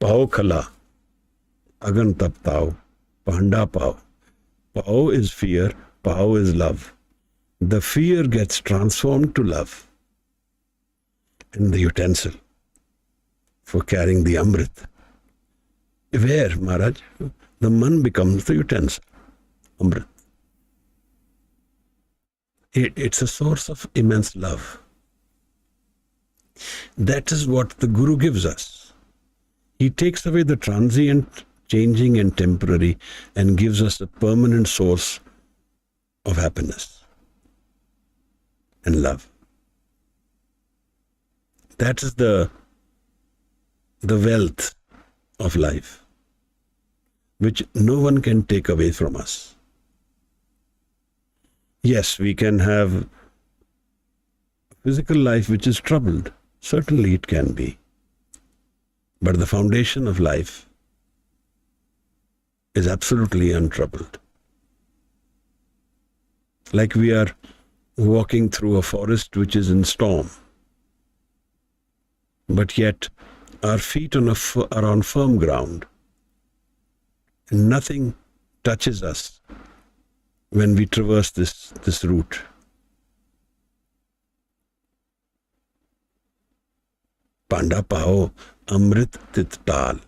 Pao khala, agan taptao, panda pao. Pao is fear, pao is love. The fear gets transformed to love. And the utensil for carrying the Amrit. Where, Maharaj? The man becomes the utensil. Amrit. It's a source of immense love. That is what the Guru gives us. He takes away the transient, changing and temporary and gives us a permanent source of happiness and love. That is the wealth of life, which no one can take away from us. Yes, we can have a physical life which is troubled. Certainly it can be. But the foundation of life is absolutely untroubled. Like we are walking through a forest which is in storm, but yet our feet are on firm ground, and nothing touches us when we traverse this route. Panda pao amrit tit tal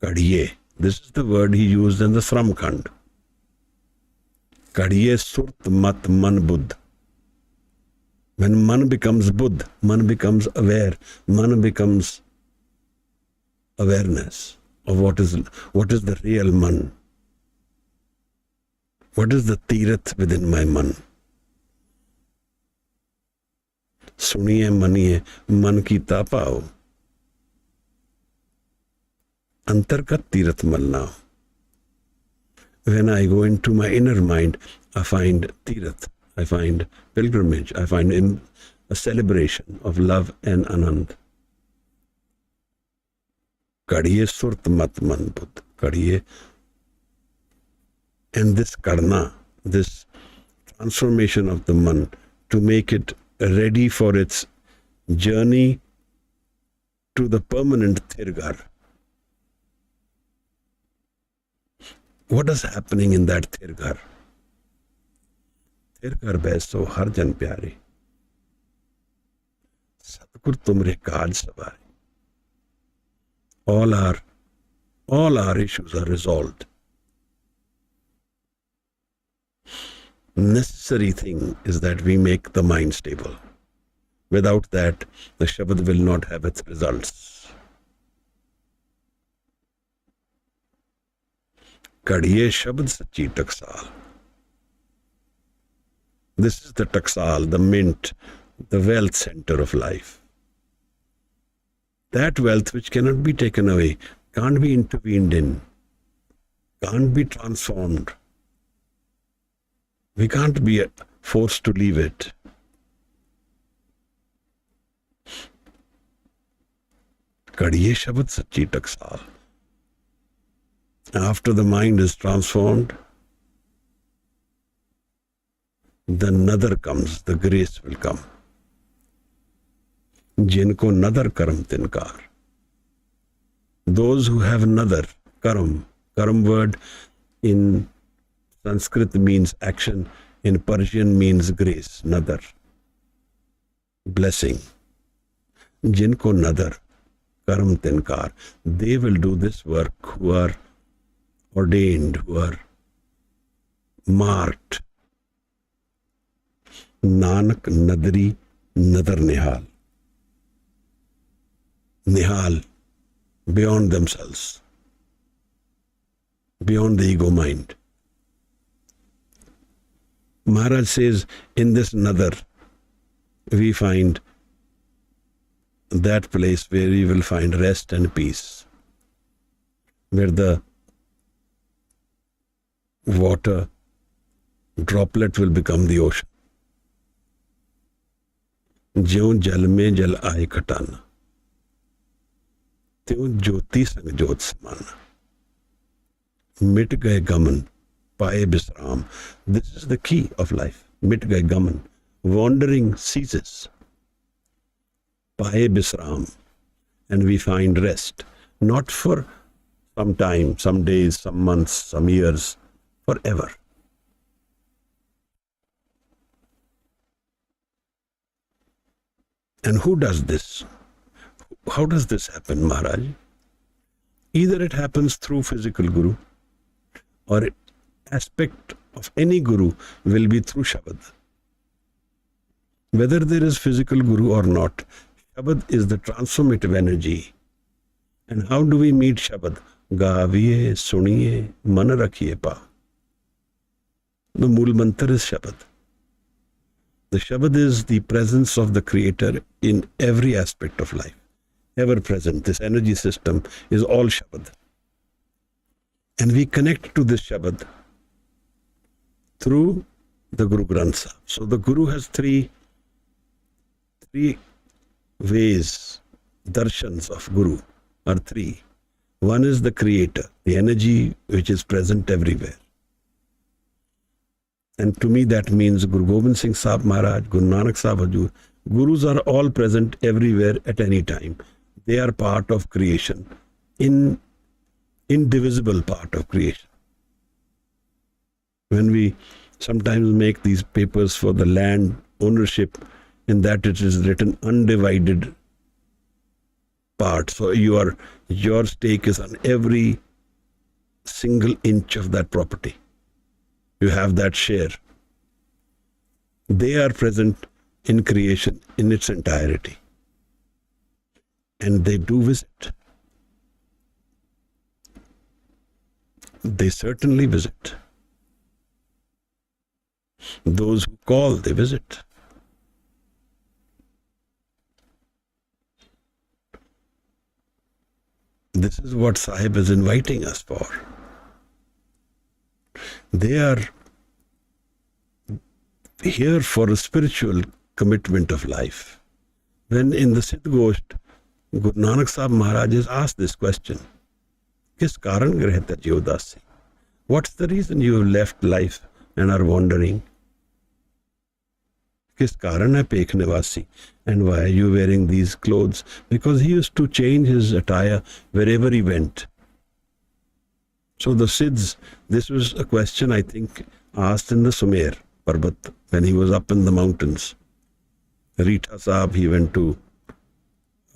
kadiye. This is the word he used in the Sram Khand. Kadiye surt mat man buddh. When man becomes buddh, man becomes aware, man becomes awareness of what is the real man. What is the tirath within my man? Suniye maniye man ki tapao. Antarkat tirath malna. When I go into my inner mind, I find tirath, I find pilgrimage, I find a celebration of love and anand. Kadiye surt mat man buddh. Kadiye. And this karna, this transformation of the man, to make it ready for its journey to the permanent thirgar. What is happening in that thirgar? सिर कर बैसो हर जन प्यारे, सतगुर तुमरे काज सवारे. All our issues are resolved. Necessary thing is that we make the mind stable. Without that, the Shabad will not have its results. Kadiye Shabad Sachi Taksal. This is the taksal, the mint, the wealth center of life. That wealth which cannot be taken away, can't be intervened in, can't be transformed. We can't be forced to leave it. Kadiye Shabad Sachi Taksal. After the mind is transformed, the nadar comes, the grace will come. Jinko nadar karam tinkar. Those who have nadar, karam word in Sanskrit means action, in Persian means grace, nadar, blessing. Jinko nadar karam tinkar. They will do this work who are ordained, who are marked. Nanak nadri nadar nihal. Nihal, beyond themselves, beyond the ego mind. Maharaj says, in this nadar, we find that place where we will find rest and peace, where the water droplet will become the ocean. ज्यों जल में जल आए खटाना, त्यों ज्योति संग ज्योत समाना. मिट गए गमन पाए विश्राम. This is the key of life. मिट गए गमन. Wandering ceases. पाए विश्राम. And we find rest. Not for some time, some days, some months, some years, forever. And who does this? How does this happen, Maharaj? Either it happens through physical guru, or aspect of any guru will be through Shabad. Whether there is physical guru or not, Shabad is the transformative energy. And how do we meet Shabad? Gaviye, suniye, man rakhiye pa. The Mool Mantra is Shabad. The Shabad is the presence of the Creator in every aspect of life. Ever present. This energy system is all Shabad. And we connect to this Shabad through the Guru Granth Sahib. So the Guru has three ways, darshans of Guru are three. One is the Creator, the energy which is present everywhere. And to me that means Guru Gobind Singh Sahib Maharaj, Guru Nanak Sahib Hajur. Gurus are all present everywhere at any time. They are part of creation, indivisible part of creation. When we sometimes make these papers for the land ownership, in that it is written undivided part. So your stake is on every single inch of that property. You have that share. They are present in creation in its entirety. And they do visit. They certainly visit. Those who call, they visit. This is what Sahib is inviting us for. They are here for a spiritual commitment of life. When in the Siddh Gosht, Guru Nanak Sahib Maharaj is asked this question, Kis karan greh taji udasi? What's the reason you have left life and are wandering? Kis karan hai pekhne vasi? And why are you wearing these clothes? Because he used to change his attire wherever he went. So the Siddhs, this was a question I think asked in the Sumer. Parbat, when he was up in the mountains. Rita Saab, he went to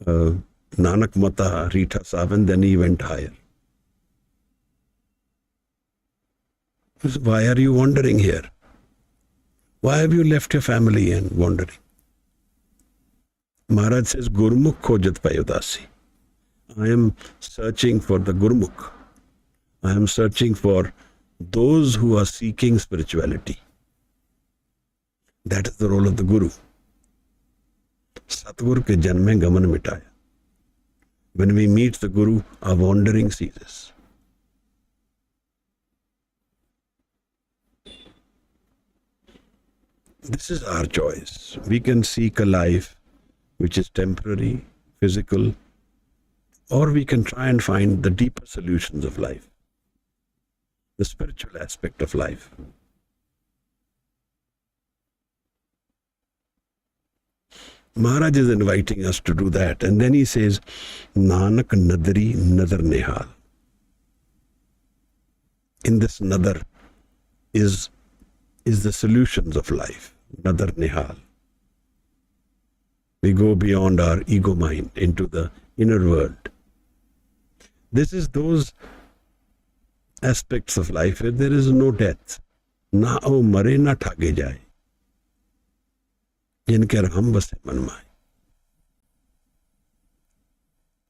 Nanak Mata, Rita Saab, and then he went higher. Why are you wandering here? Why have you left your family and wandering? Maharaj says, Gurmukh khojat payudasi. I am searching for the Gurmukh. I am searching for those who are seeking spirituality. That is the role of the Guru. Satgur ke janme gaman mitaya. When we meet the Guru, our wandering ceases. This is our choice. We can seek a life which is temporary, physical, or we can try and find the deeper solutions of life, the spiritual aspect of life. Maharaj is inviting us to do that. And then he says, Nanak nadari nadar nihal. In this nadar is the solutions of life. Nadar nihal. We go beyond our ego mind into the inner world. This is those aspects of life where there is no death. Na o mare na thage jaye. Jinke raham base manmai.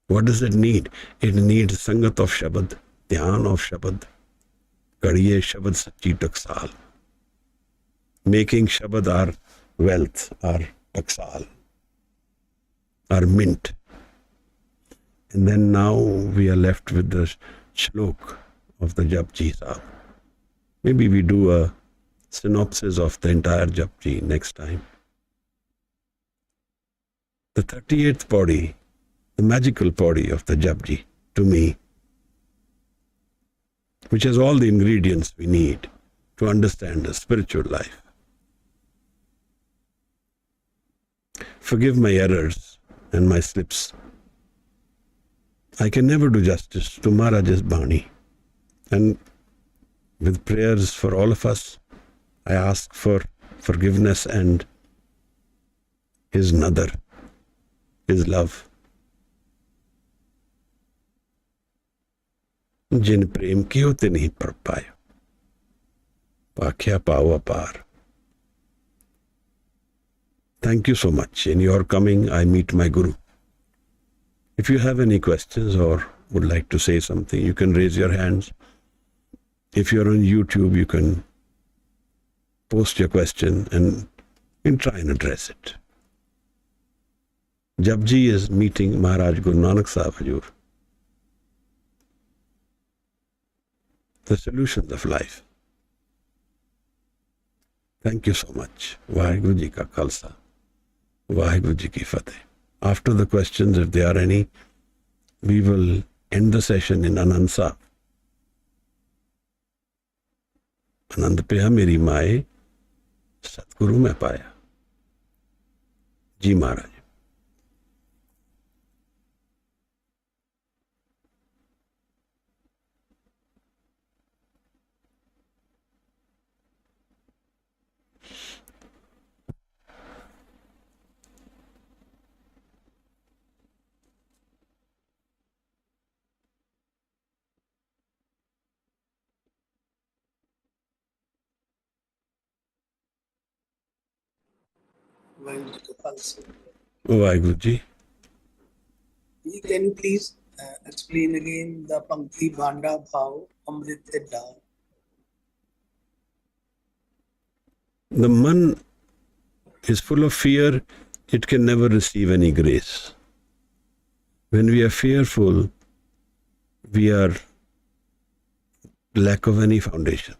What does it need? It needs sangat of Shabad, dhyan of Shabad, kadiye Shabad sachi taksal. Making Shabad our wealth, our taksal, our mint. And then now we are left with the shlok of the JAPJI Sahib. Maybe we do a synopsis of the entire JAPJI next time. The 38th pauri, the magical pauri of the JAPJI, to me, which has all the ingredients we need to understand the spiritual life. Forgive my errors and my slips. I can never do justice to Maharaj's Bani. And with prayers for all of us, I ask for forgiveness and his nadar, his love. Jin prem kiyo te nahi par payo. Pakhya pao apar. Thank you so much. In your coming, I meet my Guru. If you have any questions or would like to say something, you can raise your hands. If you're on YouTube, you can post your question and try and address it. JAPJI is meeting Maharaj Guru Nanak Sahib Hajur. The solutions of life. Thank you so much. Vaheguru Ji ka Khalsa. Vaheguru Ji ki Fateh. After the questions, if there are any, we will end the session in Anand Sahib. Anand peha meri maaye, Satguru mein paya. Ji Maharaj. Vaheguru Ji. Can you please explain again the Pankti Bhanda Bhav Amrit Dal? The man is full of fear, it can never receive any grace. When we are fearful, we are lack of any foundation.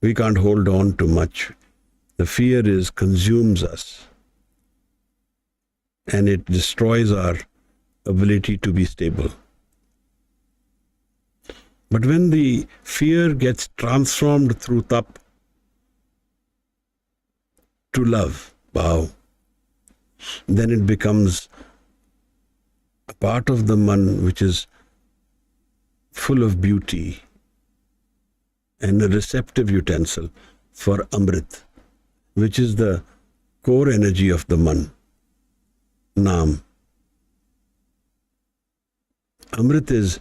We can't hold on to much. The fear consumes us and it destroys our ability to be stable. But when the fear gets transformed through tap to love, bhav, then it becomes a part of the man which is full of beauty and a receptive utensil for Amrit, which is the core energy of the Man, Naam. Amrit is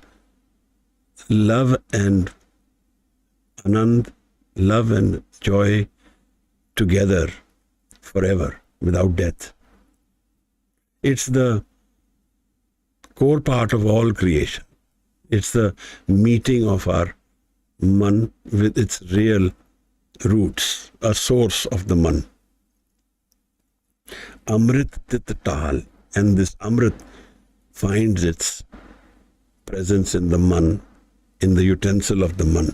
love and Anand, love and joy together forever without death. It's the core part of all creation. It's the meeting of our Man with its real roots, a source of the Man. Amrit Tit Tal, and this Amrit finds its presence in the Man, in the utensil of the Man.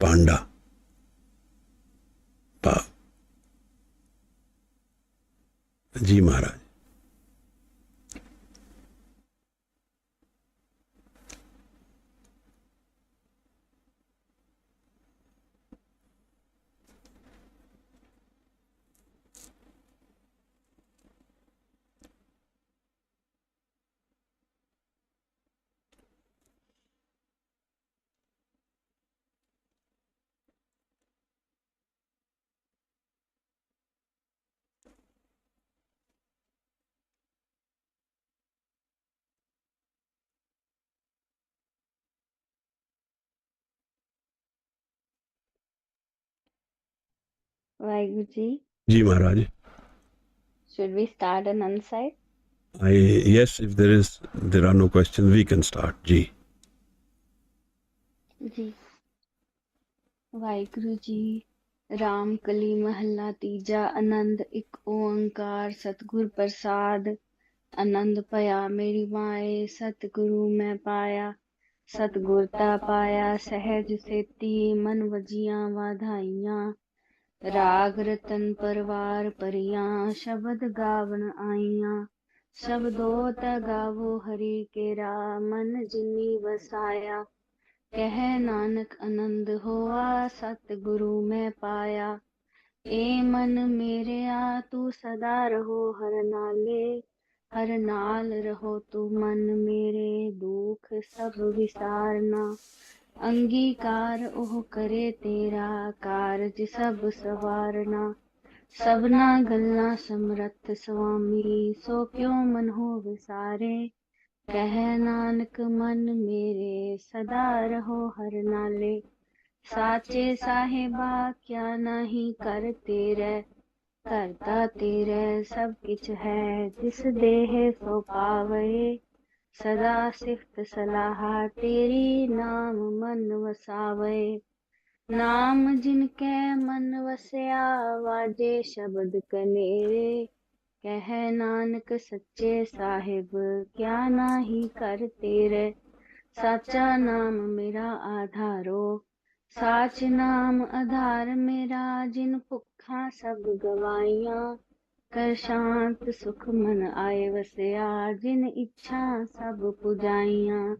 Panda. Pa. Ji Maharaj. Vaheguru Ji, Ji Maharaj. should we start on one side? Yes, if there are no questions, we can start. Ji. जी ਵਾਹਿਗੁਰੂ ਜੀ ਰਾਮ ਕਲੀ ਮਹੱਲਾ ਤੀਜਾ ਆਨੰਦ ਇੱਕ ਓੰਕਾਰ ਸਤਿਗੁਰ ਪ੍ਰਸਾਦ ਆਨੰਦ ਭਇਆ ਮੇਰੀ ਮਾਏ ਸਤਿਗੁਰੂ ਮੈਂ ਪਾਇਆ ਸਤਿਗੁਰ ਤਾ ਪਾਇਆ ਸਹਿਜ ਸੇਤੀ ਮਨ ਵਜੀਆਂ ਵਾਧਾਈਆਂ ਰਾਗ ਰਤਨ ਪਰਵਾਰ ਪਰੀਆਂ ਸ਼ਬਦ ਗਾਵਣ ਆਈਆਂ ਸ਼ਬਦੋ ਤਾ ਗਾਵੋ ਹਰੀ ਕੇਰਾ ਮਨ ਜਿਨੀ ਵਸਾਇਆ ਕਹਿ ਨਾਨਕ ਆਨੰਦ ਹੋਆ ਸਤਿਗੁਰੂ ਮੈਂ ਪਾਇਆ ਏ ਮਨ ਮੇਰਿਆ ਤੂੰ ਸਦਾ ਰਹੋ ਹਰ ਨਾਲੇ ਹਰ ਨਾਲ ਰਹੋ ਤੂੰ ਮਨ ਮੇਰੇ ਦੁਖ ਸਭ ਵਿਸਾਰਨਾ ਅੰਗੀਕਾਰ ਉਹ ਕਰੇ ਤੇਰਾ ਕਾਰਜ ਸਭ ਸਵਾਰਨਾ ਸਭਨਾ ਗੱਲਾਂ ਸਮਰੱਥ ਸੁਆਮੀ ਸੋ ਕਿਉ ਮਨ ਹੋ ਵਿਸਾਰੇ ਕਹਿ ਨਾਨਕ ਮਨ ਮੇਰੇ ਸਦਾ ਰਹੋ ਹਰ ਨਾਲੇ ਸਾਚੇ ਸਾਹਿਬਾ ਕਿਆ ਨਹੀਂ ਕਰ ਤੇਰੇ ਕਰਤਾ ਤੇਰੇ ਸਭ ਕਿਛ ਹੈ ਜਿਸ ਦੇਹ ਸੋ ਪਾਵੇ ਸਦਾ ਸਿਫਤ ਸਲਾਹਾ ਤੇਰੀ ਨਾਮ ਮਨ ਵਸਾਵੇ ਨਾਮ ਜਿਨ ਕੈ ਮਨ ਵਸਿਆ ਵਾਜੇ ਸ਼ਬਦ ਕਨੇਰੇ ਕਹਿ ਨਾਨਕ ਸੱਚੇ ਸਾਹਿਬ ਕਿਆ ਨਾਹੀ ਕਰ ਤੇਰੇ ਸਾਚਾ ਨਾਮ ਮੇਰਾ ਆਧਾਰੋ ਸਾਚ ਨਾਮ ਆਧਾਰ ਮੇਰਾ ਜਿਨ ਭੁੱਖਾਂ ਸਭ ਗਵਾਈਆਂ ਕਰ ਸ਼ਾਂਤ ਸੁਖ ਮਨ ਆਏ ਵਸਿਆ ਜਿਨ ਇੱਛਾ ਸਭ ਪੁਜਾਈਆਂ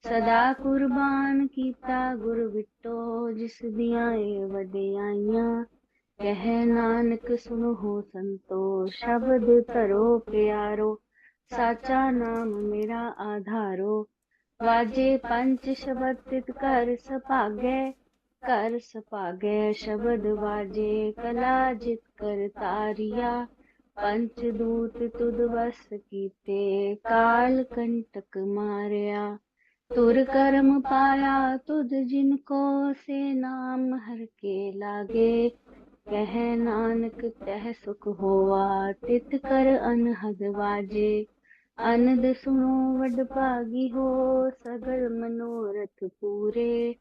ਸਦਾ ਕੁਰਬਾਨ ਕੀਤਾ ਗੁਰ ਵਿਟੋ ਜਿਸ ਦੀਆਂ ਏ ਵਡਿਆਈਆਂ ਕਹਿ ਨਾਨਕ ਸੁਣੋ ਸੰਤੋ ਸ਼ਬਦ ਧਰੋ ਪਿਆਰੋ ਸਾਚਾ ਨਾਮ ਮੇਰਾ ਆਧਾਰੋ ਵਾਜੇ ਪੰਜ ਸ਼ਬਦ ਤਿਤ ਘਰ ਸਭਾਗੈ ਸ਼ਬਦ ਵਾਜੇ ਕਲਾ ਜਿਤ ਕਰ ਤਾਰੀਆ ਪੰਚ ਦੂਤ ਤੁਧ ਵਸ ਕੀਤੇ ਕਾਲ ਕੰਟਕ ਮਾਰਿਆ ਤੁਰ ਕਰਮ ਪਾਇਆ ਤੁਧ ਜਿਨ ਕੋ ਸੇ ਨਾਮ ਹਰ ਕੇ ਲਾਗੇ ਕਹਿ ਨਾਨਕ ਤਹਿ ਸੁਖ ਹੋਆ ਤਿਤ ਕਰ ਅਨਹਦ ਵਾਜੇ ਅਨੰਦ ਸੁਣੋ ਵਡ ਭਾਗੀ ਹੋ ਸਗਲ ਮਨੋਰਥ ਪੂਰੇ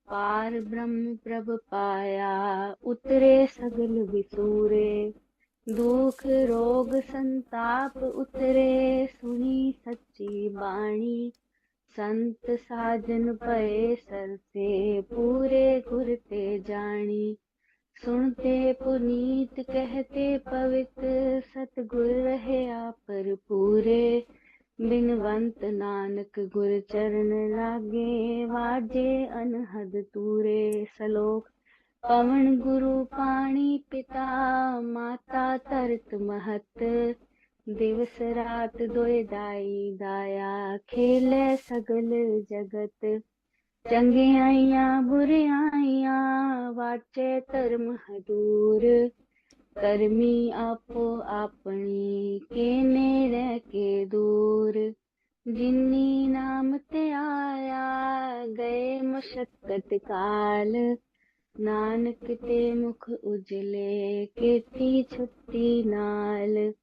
ਪਾਰ ਬ੍ਰਹਮ ਪ੍ਰਭ ਪਾਇਆ ਉਤਰੇ ਸਗਲ ਵਿਸੂਰੇ ਦੁਖ ਰੋਗ ਸੰਤਾਪ ਉਤਰੇ ਸੁਣੀ ਸੱਚੀ ਬਾਣੀ ਸੰਤ ਸਾਜਨ ਭਏ ਸਰਸੇ ਪੂਰੇ ਗੁਰ ਤੇ ਜਾਣੀ ਸੁਣਤੇ ਪੁਨੀਤ ਕਹਿਤੇ ਪਵਿੱਤ ਸਤਿਗੁਰ ਰਹਿਆ ਪਰ ਪੂਰੇ ਬਿਨਵੰਤ ਨਾਨਕ ਗੁਰ ਚਰਨ ਲਾਗੇ ਵਾਜੇ ਅਨਹਦ ਤੂਰੇ ਸਲੋਕ ਪਵਨ ਗੁਰੂ ਪਾਣੀ ਪਿਤਾ ਮਾਤਾ ਧਰਤ ਮਹਤ ਦਿਵਸ ਰਾਤ ਦੋਇ ਦਾਈ ਦਾਇਆ ਖੇਲੇ ਸਗਲ ਜਗਤ ਚੰਗਿਆਈਆਂ ਬੁਰਿਆਈਆਂ वाचे धर्म हदूर धर्मी आपो अपनी के नेड़े के दूर जिन्नी नाम ते आया गए मशक्कत काल नानक ते मुख उजले केती छुट्टी नाल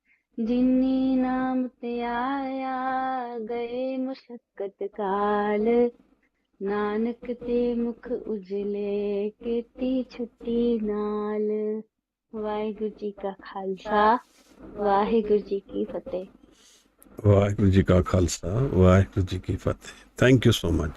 जिन्नी नाम ते आया गए मुशक्कत काल नानक ते मुख उजले केती छुट्टी नाल। वाहिगुरु जी का खालसा वाहिगुरु जी की फतेह। वाहिगुरु जी का खालसा वाहिगुरु जी की फतेह। Thank you so much.